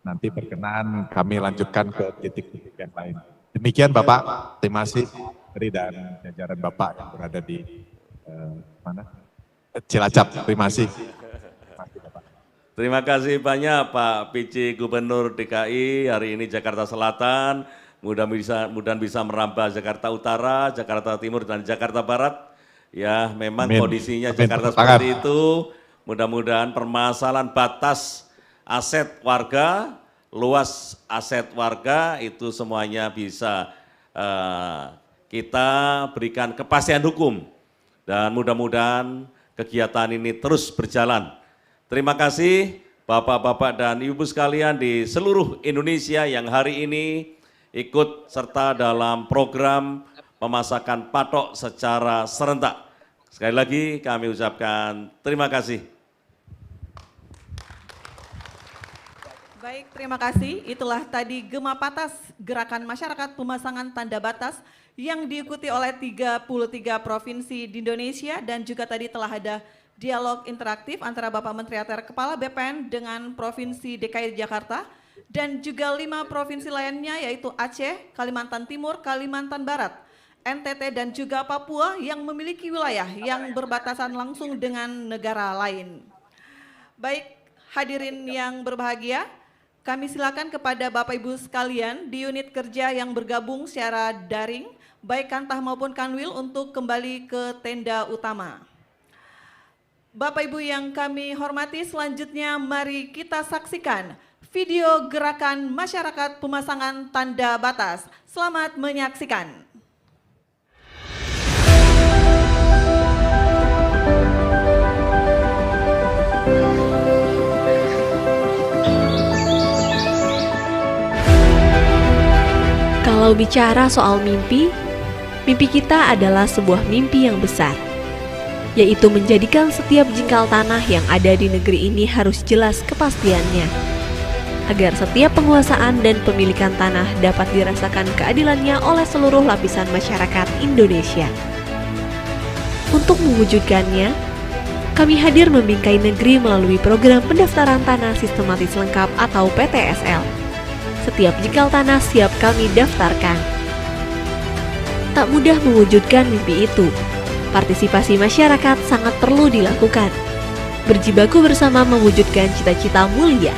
Nanti berkenan kami lanjutkan ke titik-titik yang lain. Demikian Bapak, terima kasih Menteri dan jajaran Bapak yang berada di Cilacap. Terima kasih. Terima kasih banyak Pak PJ Gubernur DKI hari ini Jakarta Selatan. Mudah-mudahan bisa merambah Jakarta Utara, Jakarta Timur dan Jakarta Barat. Ya, memang kondisinya Jakarta seperti itu. Mudah-mudahan permasalahan batas aset warga, luas aset warga itu semuanya bisa kita berikan kepastian hukum dan mudah-mudahan kegiatan ini terus berjalan. Terima kasih Bapak-bapak dan Ibu sekalian di seluruh Indonesia yang hari ini ikut serta dalam program pemasangan patok secara serentak. Sekali lagi kami ucapkan terima kasih. Baik, terima kasih. Itulah tadi Gema Patas, Gerakan Masyarakat Pemasangan Tanda Batas yang diikuti oleh 33 provinsi di Indonesia dan juga tadi telah ada dialog interaktif antara Bapak Menteri ATR Kepala BPN dengan Provinsi DKI Jakarta dan juga 5 provinsi lainnya yaitu Aceh, Kalimantan Timur, Kalimantan Barat, NTT dan juga Papua yang memiliki wilayah yang berbatasan langsung dengan negara lain. Baik, hadirin yang berbahagia, kami silakan kepada Bapak Ibu sekalian di unit kerja yang bergabung secara daring, baik Kantah maupun Kanwil untuk kembali ke tenda utama. Bapak Ibu yang kami hormati, selanjutnya mari kita saksikan video Gerakan Masyarakat Pemasangan Tanda Batas. Selamat menyaksikan. Kalau bicara soal mimpi, mimpi kita adalah sebuah mimpi yang besar, yaitu menjadikan setiap jengkal tanah yang ada di negeri ini harus jelas kepastiannya. agar setiap penguasaan dan pemilikan tanah dapat dirasakan keadilannya oleh seluruh lapisan masyarakat Indonesia. Untuk mewujudkannya, kami hadir membingkai negeri melalui program pendaftaran tanah sistematis lengkap atau PTSL. Setiap jikal tanah siap kami daftarkan. Tak mudah mewujudkan mimpi itu. Partisipasi masyarakat sangat perlu dilakukan. Berjibaku bersama mewujudkan cita-cita mulia.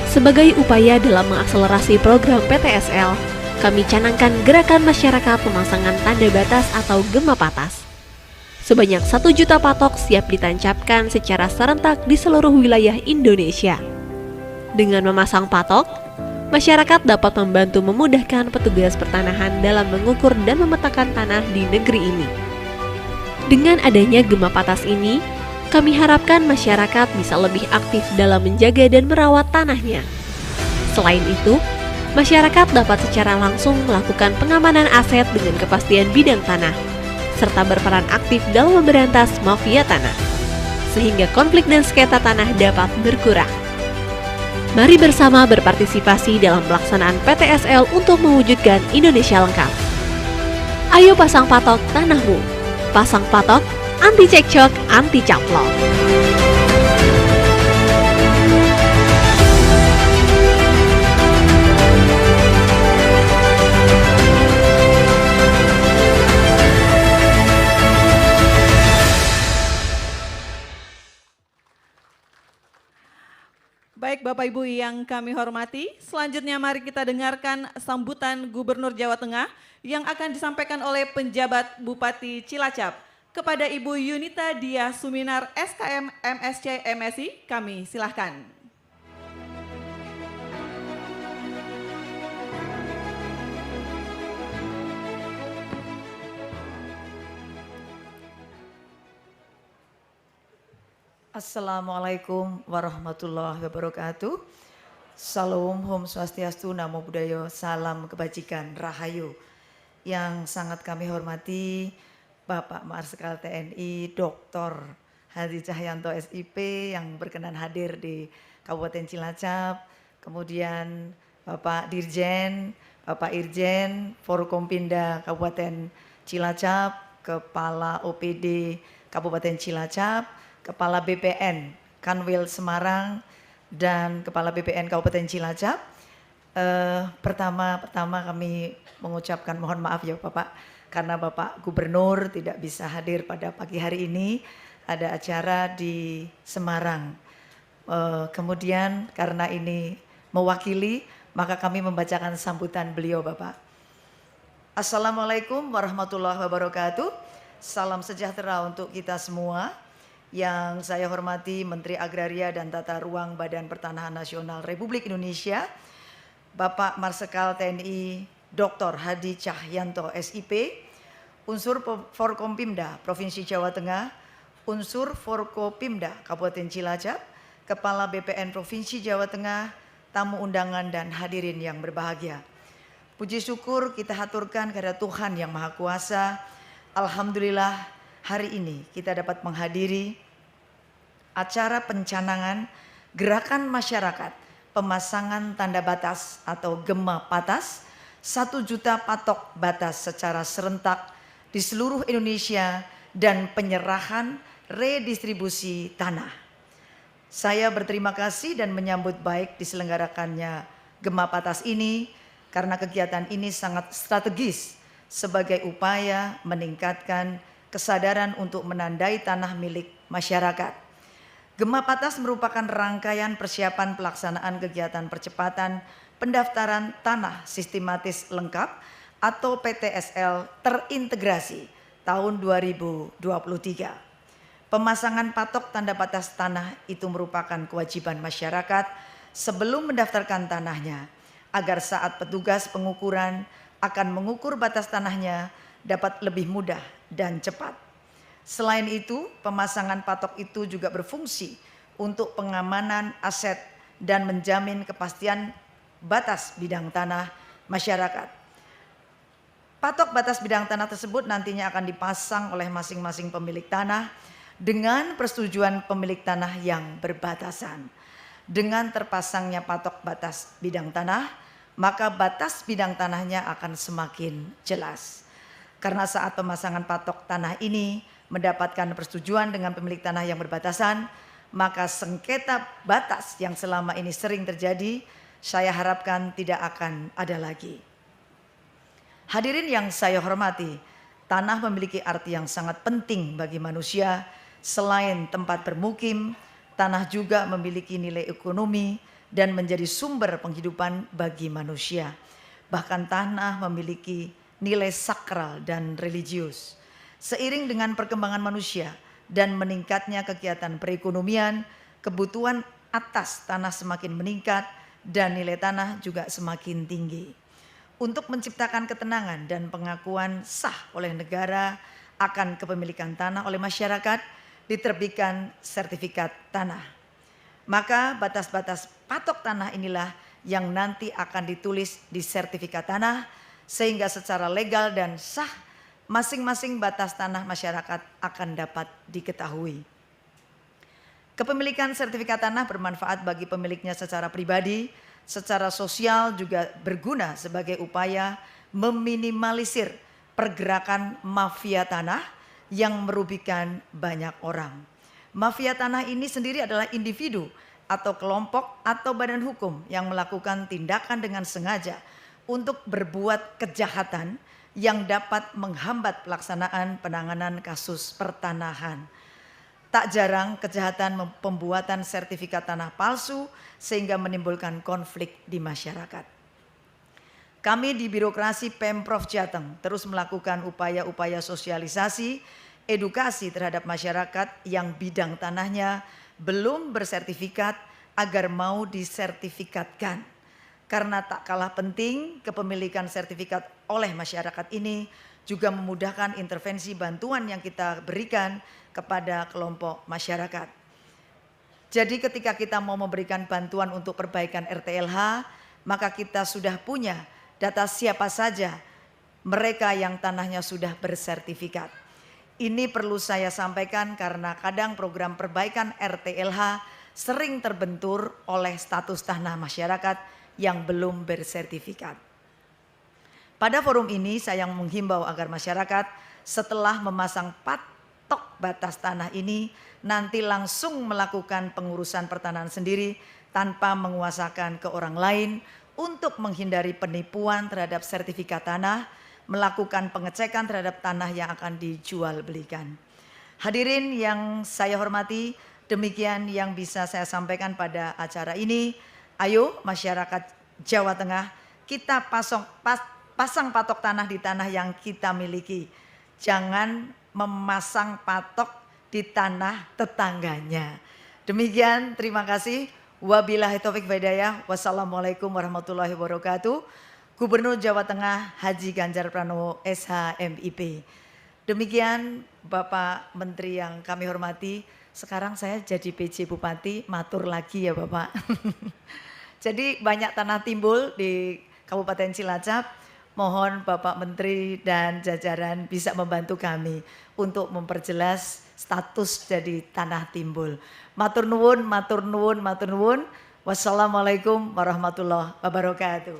Sebagai upaya dalam mengakselerasi program PTSL, kami canangkan gerakan masyarakat pemasangan tanda batas atau gema patas. Sebanyak 1 juta patok siap ditancapkan secara serentak di seluruh wilayah Indonesia. Dengan memasang patok, masyarakat dapat membantu memudahkan petugas pertanahan dalam mengukur dan memetakan tanah di negeri ini. Dengan adanya gema patas ini, kami harapkan masyarakat bisa lebih aktif dalam menjaga dan merawat tanahnya. Selain itu, masyarakat dapat secara langsung melakukan pengamanan aset dengan kepastian bidang tanah, serta berperan aktif dalam memberantas mafia tanah, sehingga konflik dan sengketa tanah dapat berkurang. Mari bersama berpartisipasi dalam pelaksanaan PTSL untuk mewujudkan Indonesia lengkap. Ayo pasang patok tanahmu. Pasang patok, anti cekcok, anti caplok. Baik Bapak Ibu yang kami hormati, selanjutnya mari kita dengarkan sambutan Gubernur Jawa Tengah yang akan disampaikan oleh penjabat Bupati Cilacap. Kepada Ibu Yunita Dia Suminar SKM MSc MSI, kami silahkan. Assalamualaikum warahmatullahi wabarakatuh. Salam, Om Swastiastu, Namo Buddhaya, salam kebajikan, Rahayu. Yang sangat kami hormati Bapak Marsikal TNI Dr. Hadi Cahyanto SIP yang berkenan hadir di Kabupaten Cilacap. Kemudian Bapak Dirjen, Bapak Irjen, Forkompinda Kabupaten Cilacap, Kepala OPD Kabupaten Cilacap, Kepala BPN Kanwil Semarang, dan Kepala BPN Kabupaten Cilacap. Pertama kami mengucapkan mohon maaf ya Bapak, karena Bapak Gubernur tidak bisa hadir pada pagi hari ini, ada acara di Semarang. Kemudian karena ini mewakili, maka kami membacakan sambutan beliau Bapak. Assalamualaikum warahmatullahi wabarakatuh. Salam sejahtera untuk kita semua. Yang saya hormati Menteri Agraria dan Tata Ruang Badan Pertanahan Nasional Republik Indonesia, Bapak Marsikal TNI Dr. Hadi Cahyanto SIP, unsur Forkompimda Provinsi Jawa Tengah, unsur Forkopimda Kabupaten Cilacap, Kepala BPN Provinsi Jawa Tengah, tamu undangan dan hadirin yang berbahagia. Puji syukur kita haturkan kepada Tuhan Yang Maha Kuasa. Alhamdulillah, hari ini kita dapat menghadiri acara pencanangan gerakan masyarakat pemasangan tanda batas atau gema patas 1 juta patok batas secara serentak di seluruh Indonesia dan penyerahan redistribusi tanah. Saya berterima kasih dan menyambut baik diselenggarakannya gema patas ini karena kegiatan ini sangat strategis sebagai upaya meningkatkan kesadaran untuk menandai tanah milik masyarakat. Gema patas merupakan rangkaian persiapan pelaksanaan kegiatan percepatan pendaftaran tanah sistematis lengkap atau PTSL terintegrasi tahun 2023. Pemasangan patok tanda batas tanah itu merupakan kewajiban masyarakat sebelum mendaftarkan tanahnya agar saat petugas pengukuran akan mengukur batas tanahnya dapat lebih mudah dan cepat. Selain itu, pemasangan patok itu juga berfungsi untuk pengamanan aset dan menjamin kepastian batas bidang tanah masyarakat. Patok batas bidang tanah tersebut nantinya akan dipasang oleh masing-masing pemilik tanah dengan persetujuan pemilik tanah yang berbatasan. Dengan terpasangnya patok batas bidang tanah, maka batas bidang tanahnya akan semakin jelas. Karena saat pemasangan patok tanah ini mendapatkan persetujuan dengan pemilik tanah yang berbatasan, maka sengketa batas yang selama ini sering terjadi, saya harapkan tidak akan ada lagi. Hadirin yang saya hormati, tanah memiliki arti yang sangat penting bagi manusia. Selain tempat bermukim, tanah juga memiliki nilai ekonomi dan menjadi sumber penghidupan bagi manusia. Bahkan tanah memiliki nilai sakral dan religius. Seiring dengan perkembangan manusia dan meningkatnya kegiatan perekonomian, kebutuhan atas tanah semakin meningkat dan nilai tanah juga semakin tinggi. Untuk menciptakan ketenangan dan pengakuan sah oleh negara akan kepemilikan tanah oleh masyarakat, diterbitkan sertifikat tanah. Maka batas-batas patok tanah inilah yang nanti akan ditulis di sertifikat tanah, sehingga secara legal dan sah masing-masing batas tanah masyarakat akan dapat diketahui. Kepemilikan sertifikat tanah bermanfaat bagi pemiliknya secara pribadi, secara sosial juga berguna sebagai upaya meminimalisir pergerakan mafia tanah yang merugikan banyak orang. Mafia tanah ini sendiri adalah individu atau kelompok atau badan hukum yang melakukan tindakan dengan sengaja untuk berbuat kejahatan yang dapat menghambat pelaksanaan penanganan kasus pertanahan. Tak jarang kejahatan pembuatan sertifikat tanah palsu sehingga menimbulkan konflik di masyarakat. Kami di birokrasi Pemprov Jateng terus melakukan upaya-upaya sosialisasi, edukasi terhadap masyarakat yang bidang tanahnya belum bersertifikat agar mau disertifikatkan. Karena tak kalah penting, kepemilikan sertifikat oleh masyarakat ini juga memudahkan intervensi bantuan yang kita berikan kepada kelompok masyarakat. Jadi ketika kita mau memberikan bantuan untuk perbaikan RTLH, maka kita sudah punya data siapa saja mereka yang tanahnya sudah bersertifikat. Ini perlu saya sampaikan karena kadang program perbaikan RTLH sering terbentur oleh status tanah masyarakat yang belum bersertifikat. Pada forum ini saya menghimbau agar masyarakat setelah memasang patok batas tanah ini nanti langsung melakukan pengurusan pertanahan sendiri tanpa menguasakan ke orang lain, untuk menghindari penipuan terhadap sertifikat tanah, melakukan pengecekan terhadap tanah yang akan dijual belikan. Hadirin yang saya hormati, demikian yang bisa saya sampaikan pada acara ini. Ayo masyarakat Jawa Tengah, kita pasang patok tanah di tanah yang kita miliki. Jangan memasang patok di tanah tetangganya. Demikian, terima kasih. Wabillahi taufik hidayah. Wassalamualaikum warahmatullahi wabarakatuh. Gubernur Jawa Tengah Haji Ganjar Pranowo SH.MIP. Demikian Bapak Menteri yang kami hormati. Sekarang saya jadi PJ Bupati, matur lagi ya Bapak. Jadi banyak tanah timbul di Kabupaten Cilacap. Mohon Bapak Menteri dan jajaran bisa membantu kami untuk memperjelas status jadi tanah timbul. Matur nuwun, matur nuwun, matur nuwun. Wassalamualaikum warahmatullahi wabarakatuh.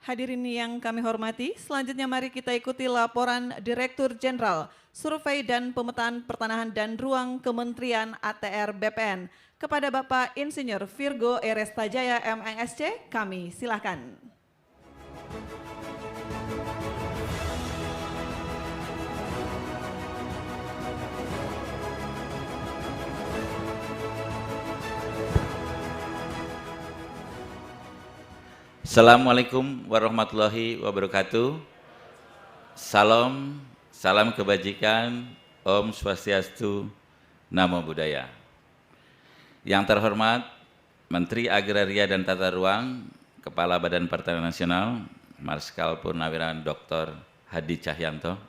Hadirin yang kami hormati, selanjutnya mari kita ikuti laporan Direktur Jenderal Survei dan Pemetaan Pertanahan dan Ruang Kementerian ATR BPN kepada Bapak Insinyur Virgo Erestajaya MNSC, kami silakan. Assalamualaikum warahmatullahi wabarakatuh. Salam, salam kebajikan, Om Swastiastu, Namo Buddhaya. Yang terhormat Menteri Agraria dan Tata Ruang, Kepala Badan Pertanahan Nasional, Marskal Purnawirawan Dr. Hadi Cahyanto,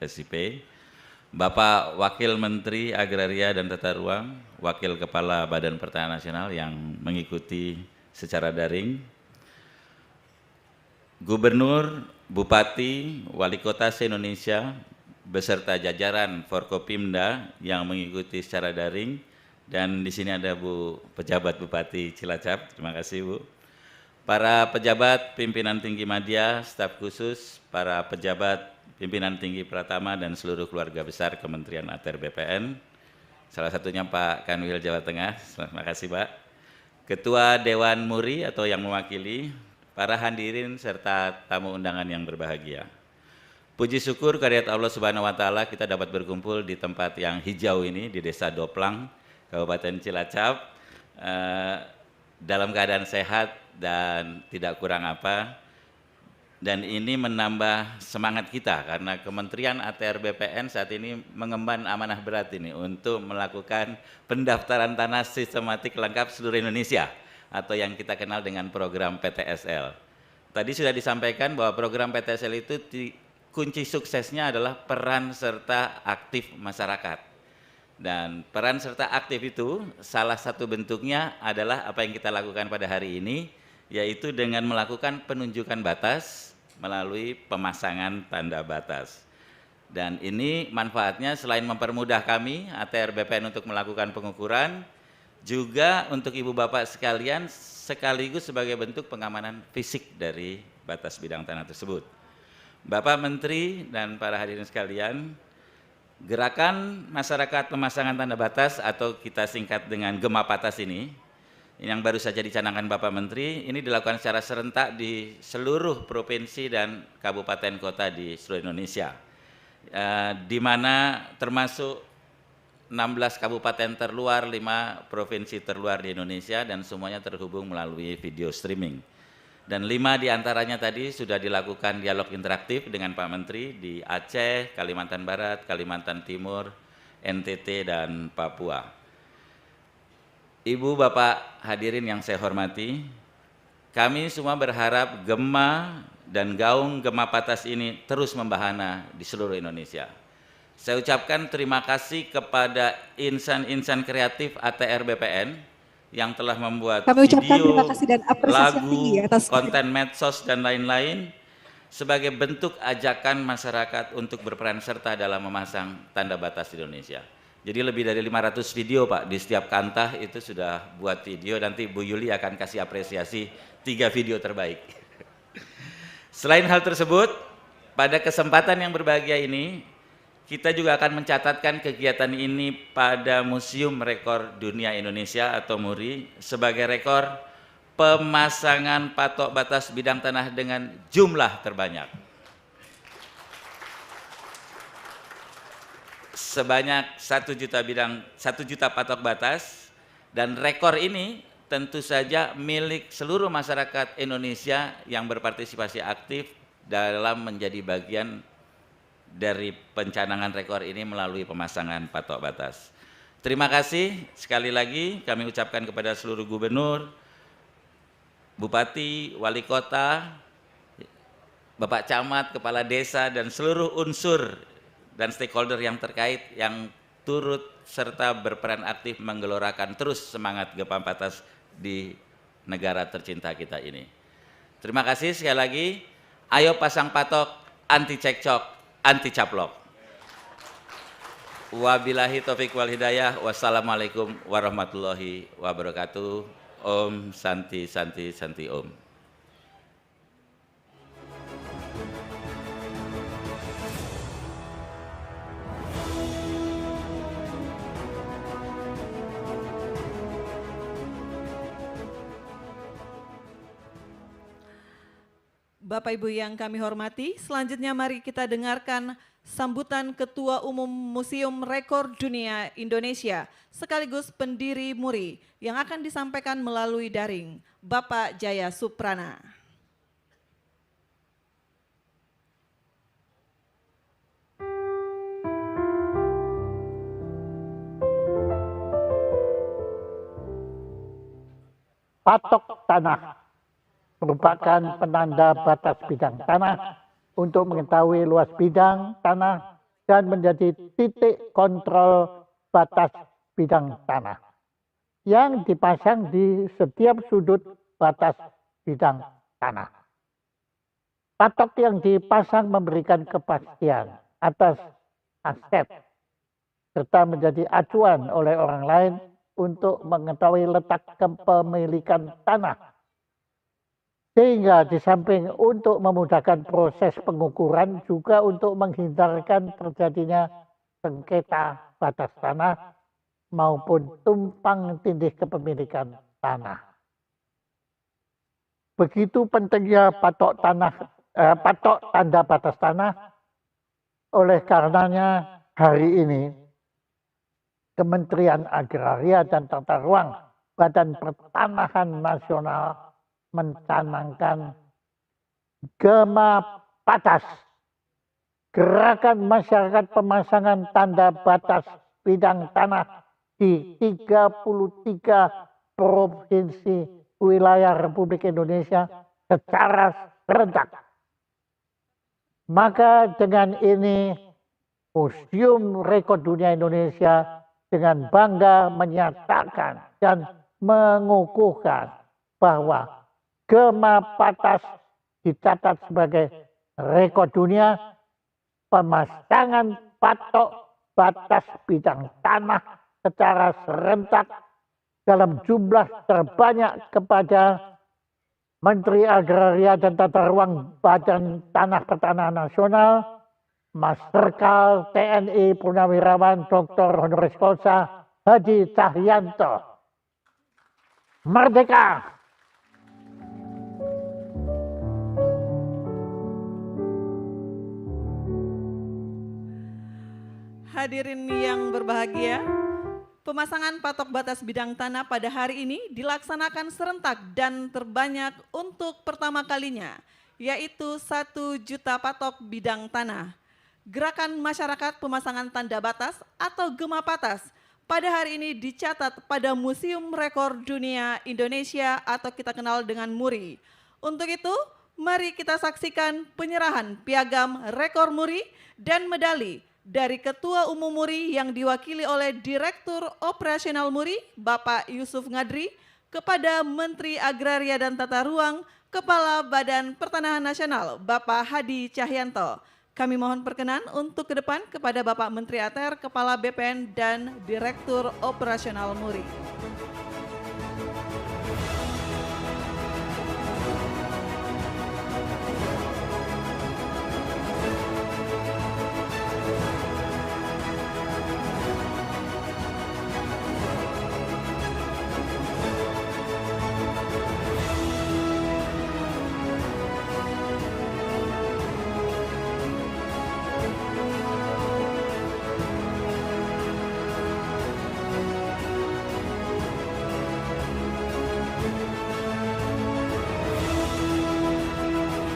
SIP, Bapak Wakil Menteri Agraria dan Tata Ruang, Wakil Kepala Badan Pertanahan Nasional yang mengikuti secara daring. Gubernur, Bupati, Wali Kota se-Indonesia beserta jajaran Forkopimda yang mengikuti secara daring, dan di sini ada Bu pejabat Bupati Cilacap, terima kasih Bu. Para pejabat pimpinan tinggi media, staf khusus, para pejabat pimpinan tinggi Pratama dan seluruh keluarga besar Kementerian ATR BPN, salah satunya Pak Kanwil Jawa Tengah, terima kasih Pak. Ketua Dewan Muri atau yang mewakili, para hadirin serta tamu undangan yang berbahagia. Puji syukur kehadirat Allah Subhanahu wa taala kita dapat berkumpul di tempat yang hijau ini di Desa Doplang, Kabupaten Cilacap, dalam keadaan sehat dan tidak kurang apa. Dan ini menambah semangat kita karena Kementerian ATR BPN saat ini mengemban amanah berat ini untuk melakukan pendaftaran tanah sistematik lengkap seluruh Indonesia, atau yang kita kenal dengan program PTSL. Tadi sudah disampaikan bahwa program PTSL itu kunci suksesnya adalah peran serta aktif masyarakat. Dan peran serta aktif itu salah satu bentuknya adalah apa yang kita lakukan pada hari ini, yaitu dengan melakukan penunjukan batas melalui pemasangan tanda batas. Dan ini manfaatnya selain mempermudah kami ATR BPN untuk melakukan pengukuran, juga untuk ibu bapak sekalian sekaligus sebagai bentuk pengamanan fisik dari batas bidang tanah tersebut. Bapak Menteri dan para hadirin sekalian, gerakan masyarakat pemasangan tanda batas atau kita singkat dengan Gema Patas ini, yang baru saja dicanangkan Bapak Menteri, ini dilakukan secara serentak di seluruh provinsi dan kabupaten kota di seluruh Indonesia, di mana termasuk 16 kabupaten terluar, 5 provinsi terluar di Indonesia, dan semuanya terhubung melalui video streaming. Dan 5 diantaranya tadi sudah dilakukan dialog interaktif dengan Pak Menteri di Aceh, Kalimantan Barat, Kalimantan Timur, NTT, dan Papua. Ibu Bapak hadirin yang saya hormati, kami semua berharap Gema dan gaung Gema Patas ini terus membahana di seluruh Indonesia. Saya ucapkan terima kasih kepada insan-insan kreatif ATR BPN yang telah membuat video, lagu, konten medsos, dan lain-lain sebagai bentuk ajakan masyarakat untuk berperan serta dalam memasang tanda batas di Indonesia. Jadi lebih dari 500 video Pak, di setiap kantah itu sudah buat video, nanti Bu Yuli akan kasih apresiasi 3 video terbaik. Selain hal tersebut, pada kesempatan yang berbahagia ini, kita juga akan mencatatkan kegiatan ini pada Museum Rekor Dunia Indonesia atau MURI sebagai rekor pemasangan patok batas bidang tanah dengan jumlah terbanyak. Sebanyak 1 juta patok batas, dan rekor ini tentu saja milik seluruh masyarakat Indonesia yang berpartisipasi aktif dalam menjadi bagian dari pencanangan rekor ini melalui pemasangan patok batas. Terima kasih sekali lagi kami ucapkan kepada seluruh gubernur, bupati, wali kota, Bapak Camat, Kepala Desa, dan seluruh unsur dan stakeholder yang terkait yang turut serta berperan aktif menggelorakan terus semangat Gema Patas di negara tercinta kita ini. Terima kasih sekali lagi. Ayo pasang patok, anti cekcok, anti caplok. Wabillahi taufiq wal hidayah. Wassalamualaikum warahmatullahi wabarakatuh. Om Santi Santi Santi Om. Bapak Ibu yang kami hormati, selanjutnya mari kita dengarkan sambutan Ketua Umum Museum Rekor Dunia Indonesia sekaligus pendiri MURI yang akan disampaikan melalui daring, Bapak Jaya Suprana. Patok tanah merupakan penanda batas bidang tanah untuk mengetahui luas bidang tanah dan menjadi titik kontrol batas bidang tanah yang dipasang di setiap sudut batas bidang tanah. Patok yang dipasang memberikan kepastian atas aset serta menjadi acuan oleh orang lain untuk mengetahui letak kepemilikan tanah. Sehingga di samping untuk memudahkan proses pengukuran juga untuk menghindarkan terjadinya sengketa batas tanah maupun tumpang tindih kepemilikan tanah. Begitu pentingnya patok tanda batas tanah. Oleh karenanya hari ini Kementerian Agraria dan Tata Ruang Badan Pertanahan Nasional mencanangkan Gema Patas, gerakan masyarakat pemasangan tanda batas bidang tanah di 33 provinsi wilayah Republik Indonesia secara serentak. Maka dengan ini Museum Rekor Dunia Indonesia dengan bangga menyatakan dan mengukuhkan bahwa Gema Patas dicatat sebagai rekor dunia pemasangan patok batas bidang tanah secara serentak dalam jumlah terbanyak kepada Menteri Agraria dan Tata Ruang Badan Tanah Pertanahan Nasional, Marsikal TNI Purnawirawan Dr. Honoris Causa Hadi Cahyanto. Merdeka! Hadirin yang berbahagia, pemasangan patok batas bidang tanah pada hari ini dilaksanakan serentak dan terbanyak untuk pertama kalinya, yaitu 1 juta patok bidang tanah. Gerakan masyarakat pemasangan tanda batas atau Gema Patas pada hari ini dicatat pada Museum Rekor Dunia Indonesia atau kita kenal dengan MURI. Untuk itu, mari kita saksikan penyerahan piagam rekor MURI dan medali dari Ketua Umum MURI yang diwakili oleh Direktur Operasional MURI, Bapak Yusuf Ngadri, kepada Menteri Agraria dan Tata Ruang, Kepala Badan Pertanahan Nasional, Bapak Hadi Cahyanto. Kami mohon perkenan untuk ke depan kepada Bapak Menteri ATR, Kepala BPN, dan Direktur Operasional MURI.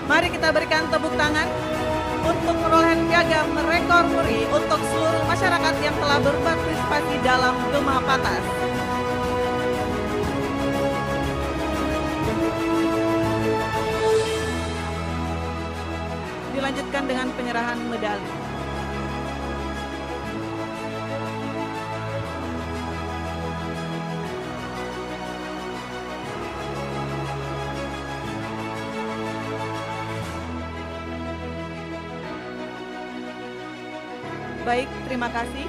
Mari kita berikan tepuk tangan untuk perolehan piagam rekor MURI untuk seluruh masyarakat yang telah berpartisipasi dalam Gema Patas. Dilanjutkan dengan penyerahan medali. Baik, terima kasih.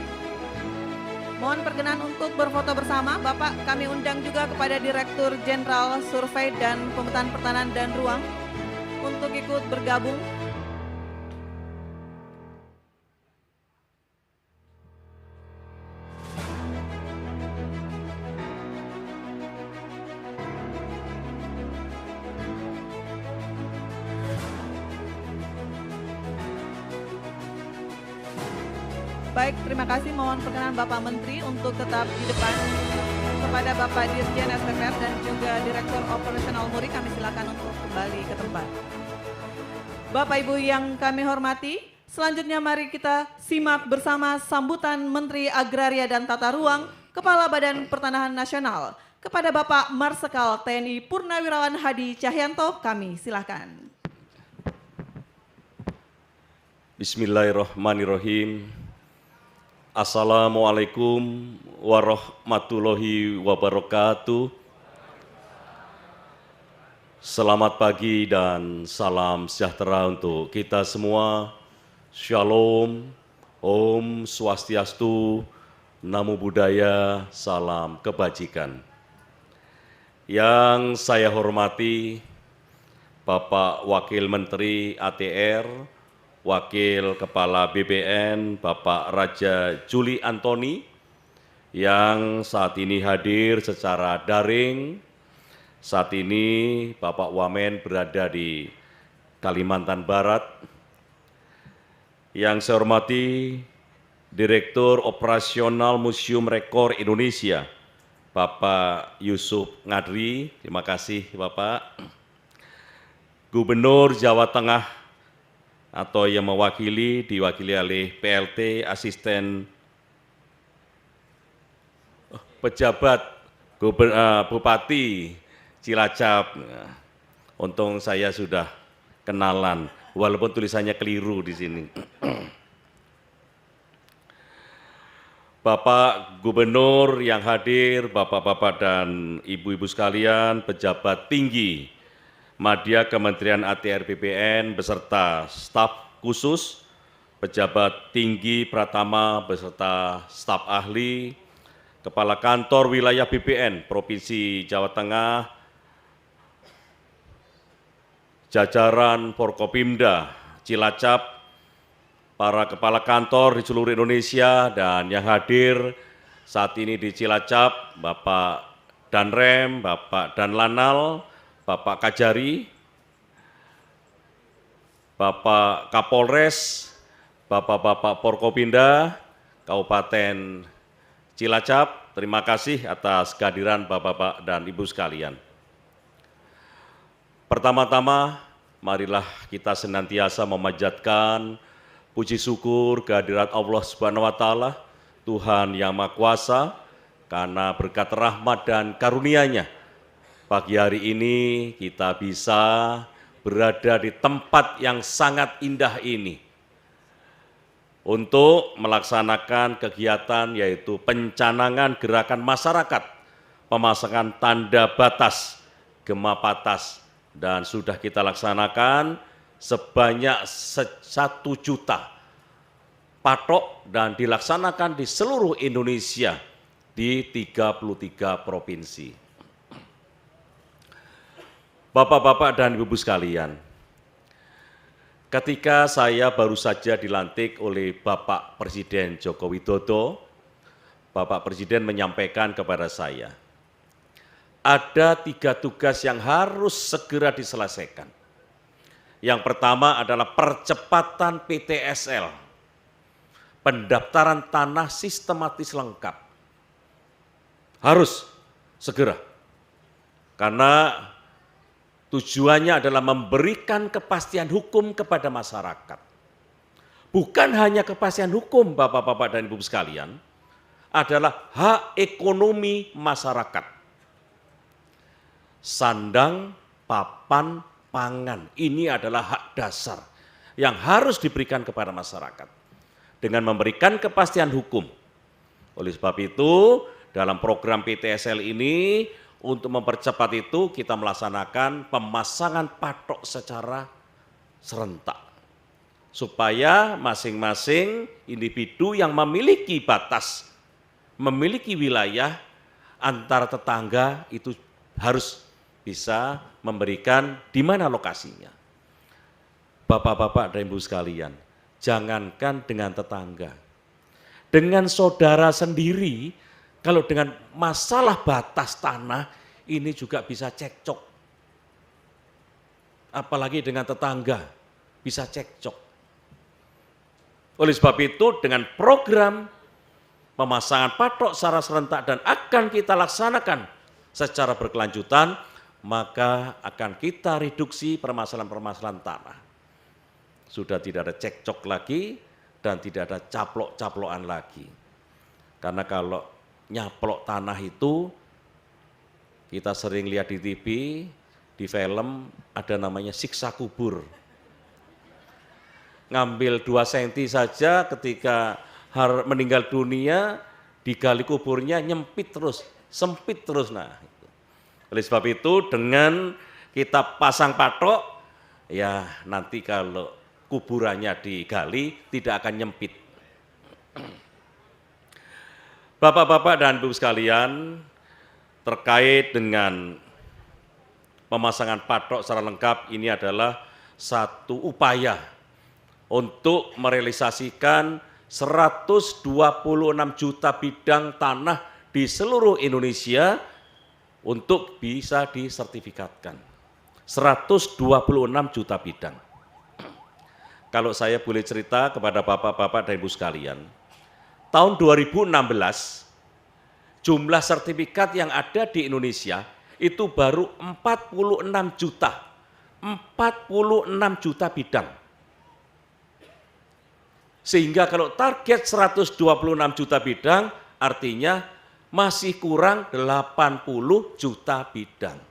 Mohon perkenan untuk berfoto bersama. Bapak, kami undang juga kepada Direktur Jenderal Survei dan Pemetaan Pertanahan dan Ruang untuk ikut bergabung. Baik, terima kasih. Mohon perkenan Bapak Menteri untuk tetap di depan. Kepada Bapak Dirjen SPPR dan juga Direktur Operasional MURI, kami silakan untuk kembali ke tempat. Bapak Ibu yang kami hormati, selanjutnya mari kita simak bersama sambutan Menteri Agraria dan Tata Ruang, Kepala Badan Pertanahan Nasional. Kepada Bapak Marsikal TNI Purnawirawan Hadi Cahyanto, kami silakan. Bismillahirrahmanirrahim. Assalamualaikum warahmatullahi wabarakatuh. Selamat pagi dan salam sejahtera untuk kita semua. Shalom, Om Swastiastu, Namo Buddhaya, salam kebajikan. Yang saya hormati Bapak Wakil Menteri ATR, Wakil Kepala BPN Bapak Raja Juli Antoni, yang saat ini hadir secara daring. Saat ini Bapak Wamen berada di Kalimantan Barat. Yang saya hormati Direktur Operasional Museum Rekor Indonesia, Bapak Yusuf Ngadri, terima kasih Bapak. Gubernur Jawa Tengah atau yang diwakili oleh PLT Asisten Pejabat Bupati Cilacap. Untung saya sudah kenalan, walaupun tulisannya keliru di sini. Bapak Gubernur yang hadir, Bapak-bapak dan Ibu-ibu sekalian, pejabat tinggi Madya Kementerian ATR BPN beserta staf khusus, pejabat tinggi Pratama beserta staf ahli, Kepala Kantor Wilayah BPN Provinsi Jawa Tengah, jajaran Forkopimda Cilacap, para kepala kantor di seluruh Indonesia, dan yang hadir saat ini di Cilacap, Bapak Danrem, Bapak Danlanal, Bapak Kajari, Bapak Kapolres, Bapak-bapak Forkopimda Kabupaten Cilacap, terima kasih atas kehadiran Bapak-bapak dan Ibu sekalian. Pertama-tama, marilah kita senantiasa memanjatkan puji syukur kehadirat Allah Subhanahu wa Ta'ala, Tuhan yang Maha Kuasa, karena berkat rahmat dan karunia-Nya. Pagi hari ini kita bisa berada di tempat yang sangat indah ini untuk melaksanakan kegiatan yaitu pencanangan gerakan masyarakat, pemasangan tanda batas, gema patas, dan sudah kita laksanakan sebanyak 1 juta patok dan dilaksanakan di seluruh Indonesia di 33 provinsi. Bapak-bapak dan ibu-ibu sekalian, ketika saya baru saja dilantik oleh Bapak Presiden Joko Widodo, Bapak Presiden menyampaikan kepada saya, ada 3 tugas yang harus segera diselesaikan. Yang pertama adalah percepatan PTSL, pendaftaran tanah sistematis lengkap. Harus segera, karena tujuannya adalah memberikan kepastian hukum kepada masyarakat. Bukan hanya kepastian hukum, Bapak-bapak dan Ibu sekalian, adalah hak ekonomi masyarakat. Sandang, papan, pangan, ini adalah hak dasar yang harus diberikan kepada masyarakat dengan memberikan kepastian hukum. Oleh sebab itu, dalam program PTSL ini, untuk mempercepat itu, kita melaksanakan pemasangan patok secara serentak, supaya masing-masing individu yang memiliki batas, memiliki wilayah antar tetangga itu harus bisa memberikan di mana lokasinya. Bapak-bapak dan ibu sekalian, jangankan dengan tetangga, dengan saudara sendiri, kalau dengan masalah batas tanah, ini juga bisa cekcok. Apalagi dengan tetangga, bisa cekcok. Oleh sebab itu, dengan program pemasangan patok secara serentak dan akan kita laksanakan secara berkelanjutan, maka akan kita reduksi permasalahan-permasalahan tanah. Sudah tidak ada cekcok lagi dan tidak ada caplok-caplokan lagi. Karena kalau nyaplok tanah itu, kita sering lihat di TV, di film, ada namanya siksa kubur. Ngambil 2 cm saja ketika meninggal dunia, digali kuburnya nyempit terus, sempit terus. Nah, oleh sebab itu dengan kita pasang patok, ya nanti kalau kuburannya digali tidak akan nyempit. Bapak-bapak dan ibu sekalian, terkait dengan pemasangan patok secara lengkap, ini adalah satu upaya untuk merealisasikan 126 juta bidang tanah di seluruh Indonesia untuk bisa disertifikatkan. 126 juta bidang. Kalau saya boleh cerita kepada bapak-bapak dan ibu sekalian, tahun 2016 jumlah sertifikat yang ada di Indonesia itu baru 46 juta. 46 juta bidang. Sehingga kalau target 126 juta bidang, artinya masih kurang 80 juta bidang.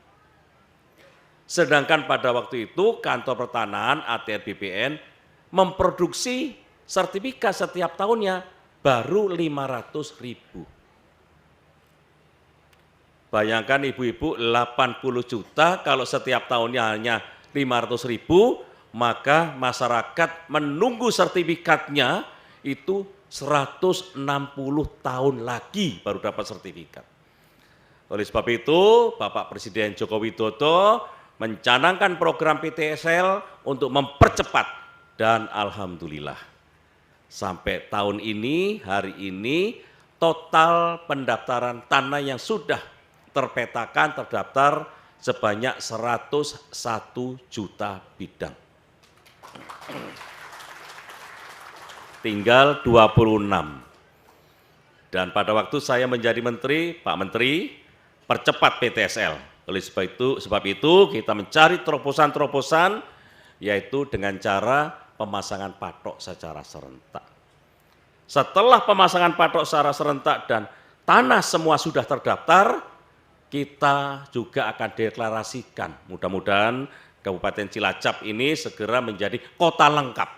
Sedangkan pada waktu itu kantor pertanahan ATR BPN memproduksi sertifikat setiap tahunnya baru 500.000. Bayangkan ibu-ibu 80 juta kalau setiap tahunnya hanya 500.000, maka masyarakat menunggu sertifikatnya itu 160 tahun lagi baru dapat sertifikat. Oleh sebab itu, Bapak Presiden Joko Widodo mencanangkan program PTSL untuk mempercepat, dan alhamdulillah sampai tahun ini, hari ini, total pendaftaran tanah yang sudah terpetakan, terdaftar sebanyak 101 juta bidang. Tinggal 26. Dan pada waktu saya menjadi menteri, Pak Menteri, percepat PTSL. Oleh sebab itu kita mencari terobosan-terobosan, yaitu dengan cara pemasangan patok secara serentak. Setelah pemasangan patok secara serentak dan tanah semua sudah terdaftar, kita juga akan deklarasikan. Mudah-mudahan Kabupaten Cilacap ini segera menjadi kota lengkap.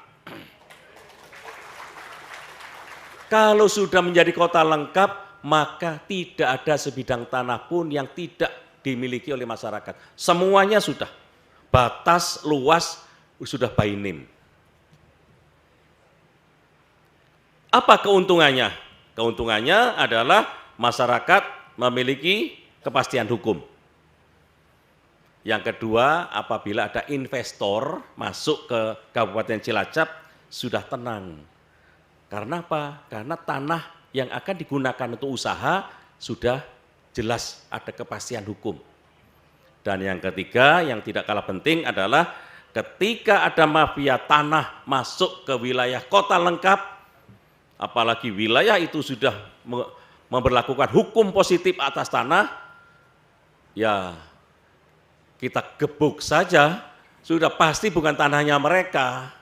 Kalau sudah menjadi kota lengkap, maka tidak ada sebidang tanah pun yang tidak dimiliki oleh masyarakat. Semuanya sudah, batas luas sudah by name. Apa keuntungannya? Keuntungannya adalah masyarakat memiliki kepastian hukum. Yang kedua, apabila ada investor masuk ke Kabupaten Cilacap, sudah tenang. Karena apa? Karena tanah yang akan digunakan untuk usaha sudah jelas ada kepastian hukum. Dan yang ketiga, yang tidak kalah penting adalah ketika ada mafia tanah masuk ke wilayah kota lengkap, apalagi wilayah itu sudah memberlakukan hukum positif atas tanah, ya kita gebuk saja, sudah pasti bukan tanahnya mereka.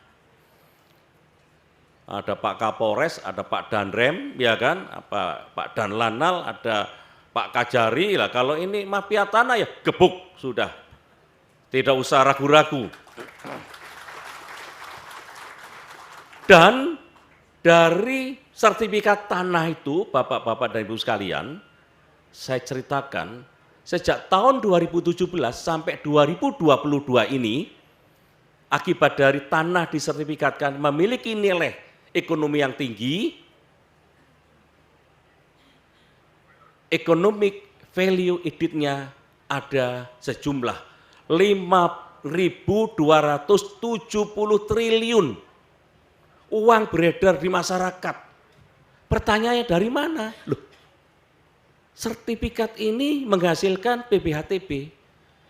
Ada Pak Kapolres, ada Pak Danrem, ya kan, Pak Danlanal, ada Pak Kajari. Lah kalau ini mafia tanah ya gebuk sudah, tidak usah ragu-ragu. Dan dari sertifikat tanah itu, bapak-bapak dan ibu sekalian, saya ceritakan sejak tahun 2017 sampai 2022 ini, akibat dari tanah disertifikatkan memiliki nilai ekonomi yang tinggi, economic value added-nya ada sejumlah 5.270 triliun uang beredar di masyarakat. Pertanyaannya dari mana? Loh, sertifikat ini menghasilkan PBHTB,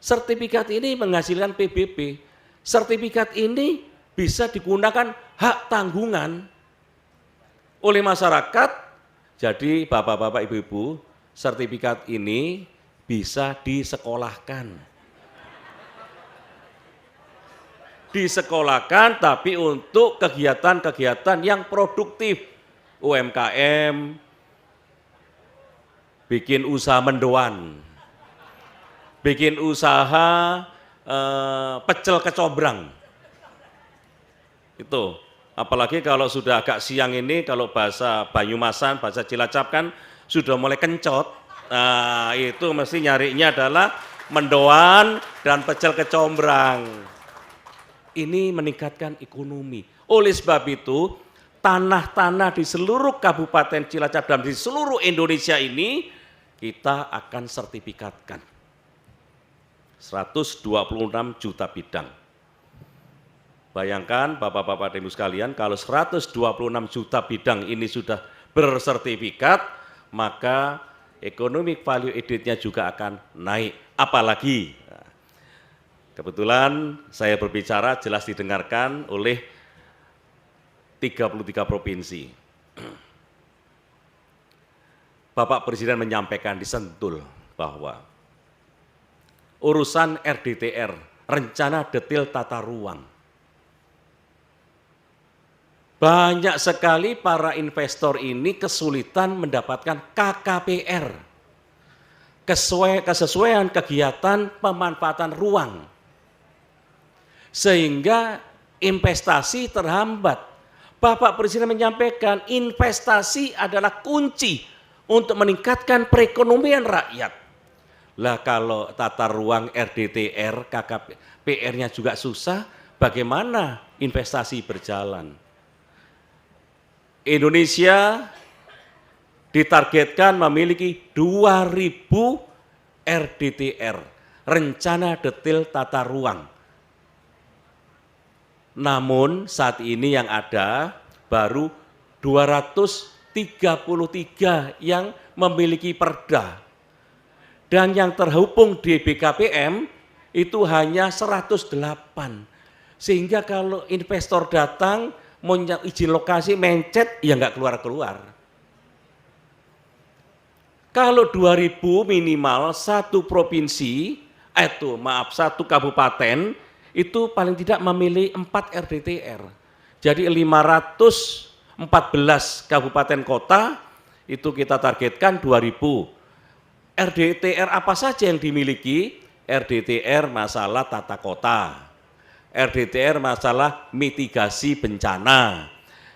sertifikat ini menghasilkan PBB, sertifikat ini bisa digunakan hak tanggungan oleh masyarakat. Jadi bapak-bapak ibu-ibu, sertifikat ini bisa disekolahkan. Disekolahkan tapi untuk kegiatan-kegiatan yang produktif. UMKM, bikin usaha mendoan, bikin usaha pecel kecombrang. Itu, apalagi kalau sudah agak siang ini, kalau bahasa Banyumasan, bahasa Cilacap kan sudah mulai kencot. Nah, itu mesti nyarinya adalah mendoan, dan pecel kecombrang. Ini meningkatkan ekonomi. Oleh sebab itu, tanah-tanah di seluruh Kabupaten Cilacap dan di seluruh Indonesia ini kita akan sertifikatkan. 126 juta bidang. Bayangkan Bapak-Bapak dan Ibu sekalian, kalau 126 juta bidang ini sudah bersertifikat, maka economic value added-nya juga akan naik. Apalagi, kebetulan saya berbicara jelas didengarkan oleh 33 provinsi. Bapak Presiden menyampaikan di Sentul bahwa urusan RDTR, rencana detail tata ruang, banyak sekali para investor ini kesulitan mendapatkan KKPR, kesesuaian kegiatan pemanfaatan ruang, sehingga investasi terhambat. Bapak Presiden menyampaikan investasi adalah kunci untuk meningkatkan perekonomian rakyat. Lah kalau tata ruang RDTR, KKPR-nya juga susah, bagaimana investasi berjalan? Indonesia ditargetkan memiliki 2000 RDTR, rencana detail tata ruang. Namun saat ini yang ada baru 233 yang memiliki perda. Dan yang terhubung di BKPM itu hanya 108. Sehingga kalau investor datang mau izin lokasi mencet, ya nggak keluar-keluar. Kalau 2000 minimal satu provinsi, satu kabupaten, itu paling tidak memilih 4 RDTR. Jadi 514 kabupaten kota, itu kita targetkan 2000. RDTR apa saja yang dimiliki? RDTR masalah tata kota, RDTR masalah mitigasi bencana,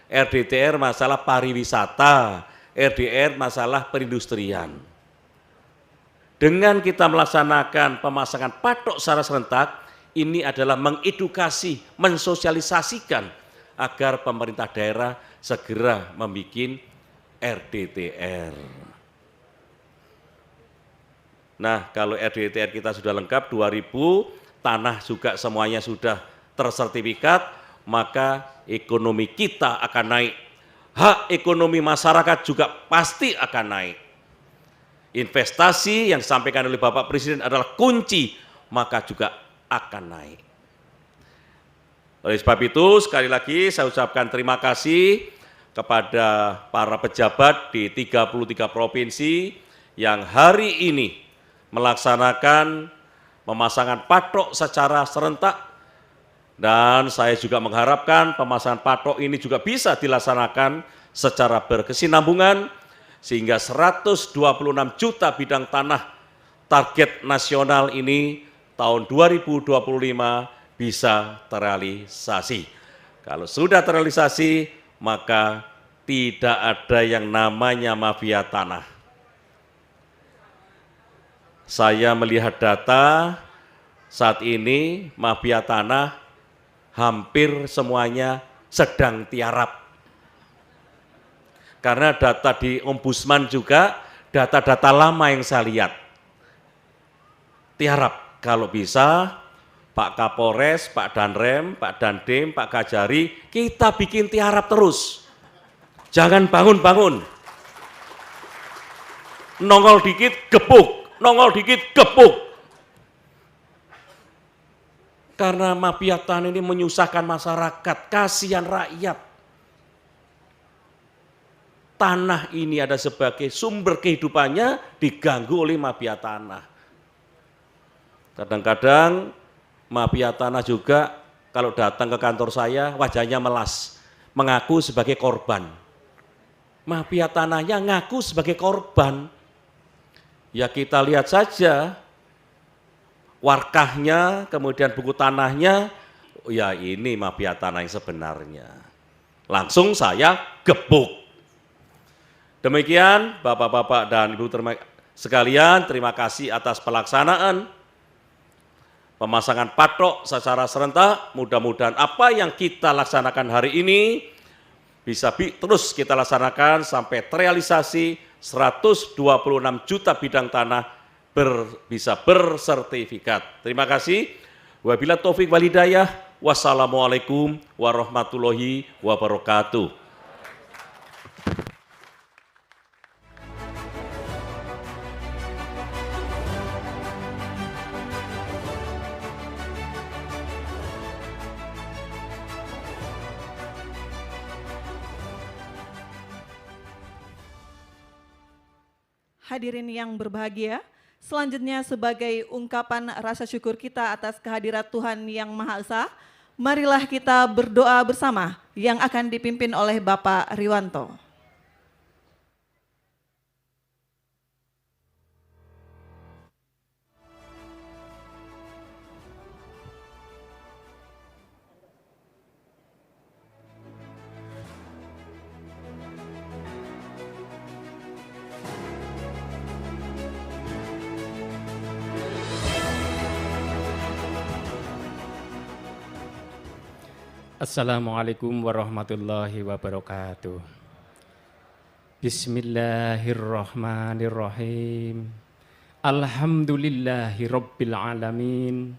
RDTR masalah pariwisata, RDTR masalah perindustrian. Dengan kita melaksanakan pemasangan patok secara serentak, ini adalah mengedukasi, mensosialisasikan agar pemerintah daerah segera membuat RDTR. Nah, kalau RDTR kita sudah lengkap 2000, tanah juga semuanya sudah tersertifikat, maka ekonomi kita akan naik. Hak ekonomi masyarakat juga pasti akan naik. Investasi yang disampaikan oleh Bapak Presiden adalah kunci, maka juga akan naik. Oleh sebab itu, sekali lagi saya ucapkan terima kasih kepada para pejabat di 33 provinsi yang hari ini melaksanakan pemasangan patok secara serentak, dan saya juga mengharapkan pemasangan patok ini juga bisa dilaksanakan secara berkesinambungan sehingga 126 juta bidang tanah target nasional ini tahun 2025 bisa terrealisasi. Kalau sudah terrealisasi, maka tidak ada yang namanya mafia tanah. Saya melihat data saat ini mafia tanah hampir semuanya sedang tiarap. Karena data di Ombudsman juga data-data lama yang saya lihat. Tiarap, kalau bisa Pak Kapolres, Pak Danrem, Pak Dandim, Pak Kajari, kita bikin tiarap terus. Jangan bangun-bangun. Nongol dikit, gebuk. Nongol dikit, gebuk. Karena mafia tanah ini menyusahkan masyarakat, kasihan rakyat. Tanah ini ada sebagai sumber kehidupannya diganggu oleh mafia tanah. Kadang-kadang mafia tanah juga kalau datang ke kantor saya wajahnya melas, mengaku sebagai korban. Mafia tanahnya ngaku sebagai korban. Ya kita lihat saja warkahnya, kemudian buku tanahnya, ya ini mafia tanah yang sebenarnya. Langsung saya gebuk. Demikian Bapak-Bapak dan Ibu sekalian, terima kasih atas pelaksanaan pemasangan patok secara serentak. Mudah-mudahan apa yang kita laksanakan hari ini bisa terus kita laksanakan sampai terrealisasi 126 juta bidang tanah bisa bersertifikat. Terima kasih. Wabillahi taufik walhidayah. Wassalamualaikum warahmatullahi wabarakatuh. Hadirin yang berbahagia, selanjutnya sebagai ungkapan rasa syukur kita atas kehadirat Tuhan Yang Maha Esa, marilah kita berdoa bersama yang akan dipimpin oleh Bapak Riwanto. Assalamualaikum warahmatullahi wabarakatuh. Bismillahirrahmanirrahim. Alhamdulillahi rabbil alamin.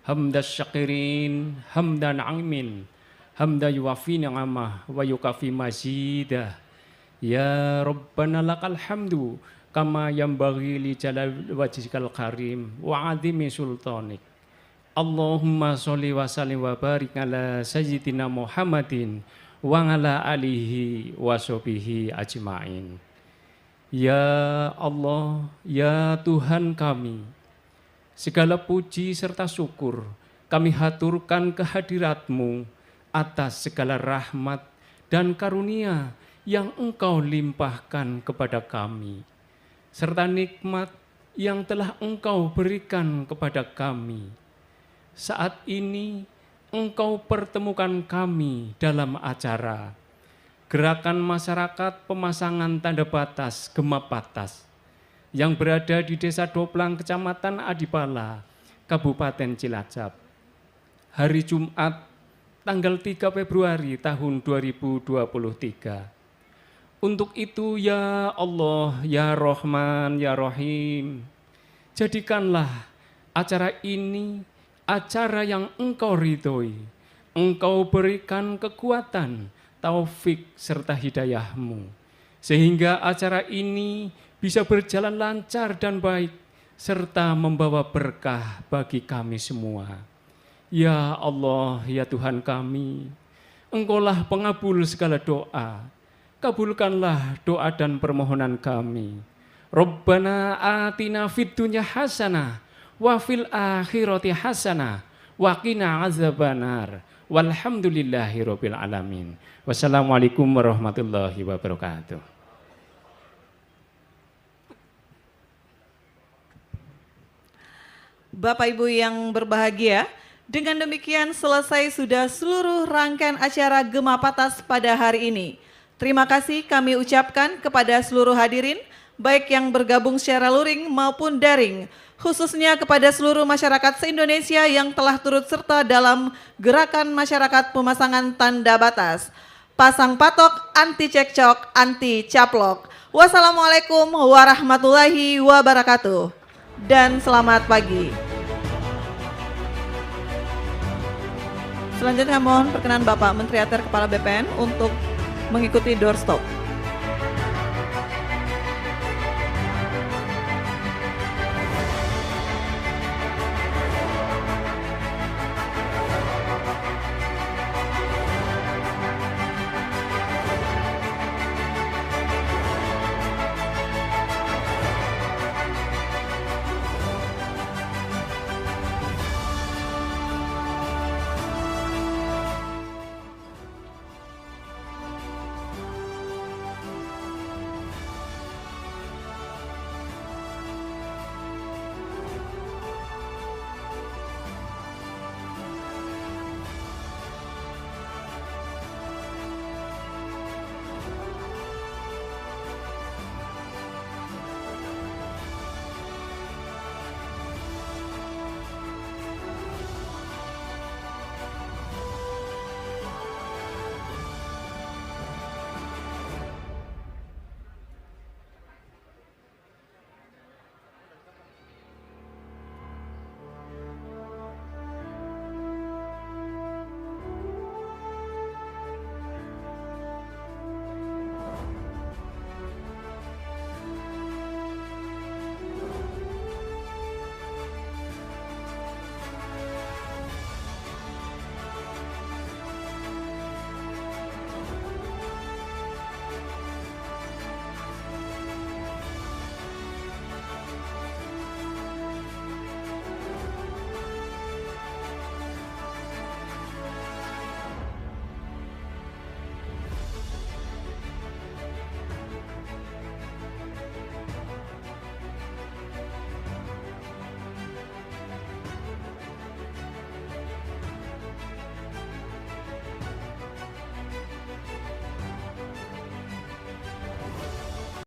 Hamdas syakirin, hamdan amin. Hamda yuwafi ni'amah wa yukafi mazidah. Ya Rabbana lakal hamdu kama yambaghi li jalal wajhikal karim wa azimi sultanik. Allahumma sholli wa sallim wa barik ala sayyidina Muhammadin wa ala alihi wa sahbihi ajma'in. Ya Allah, ya Tuhan kami, segala puji serta syukur kami haturkan kehadirat-Mu atas segala rahmat dan karunia yang Engkau limpahkan kepada kami, serta nikmat yang telah Engkau berikan kepada kami. Saat ini Engkau pertemukan kami dalam acara Gerakan Masyarakat Pemasangan Tanda Batas Gemapatas yang berada di Desa Doplang, Kecamatan Adipala, Kabupaten Cilacap. Hari Jumat, tanggal 3 Februari tahun 2023. Untuk itu ya Allah, ya Rahman, ya Rahim, jadikanlah acara ini acara yang Engkau ridhoi, Engkau berikan kekuatan, taufik serta hidayah-Mu, sehingga acara ini bisa berjalan lancar dan baik, serta membawa berkah bagi kami semua. Ya Allah, ya Tuhan kami, Engkaulah pengabul segala doa, kabulkanlah doa dan permohonan kami. Rabbana atina fid dunya hasanah wa fil akhirati hasanah wa qina azabannar walhamdulillahirabbil alamin. Wassalamualaikum warahmatullahi wabarakatuh. Bapak Ibu yang berbahagia, dengan demikian selesai sudah seluruh rangkaian acara Gemapatas pada hari ini. Terima kasih kami ucapkan kepada seluruh hadirin, baik yang bergabung secara luring maupun daring, khususnya kepada seluruh masyarakat se-Indonesia yang telah turut serta dalam Gerakan Masyarakat Pemasangan Tanda Batas. Pasang patok, anti cekcok, anti caplok. Wassalamualaikum warahmatullahi wabarakatuh. Dan selamat pagi. Selanjutnya mohon perkenan Bapak Menteri ATR Kepala BPN untuk mengikuti doorstop.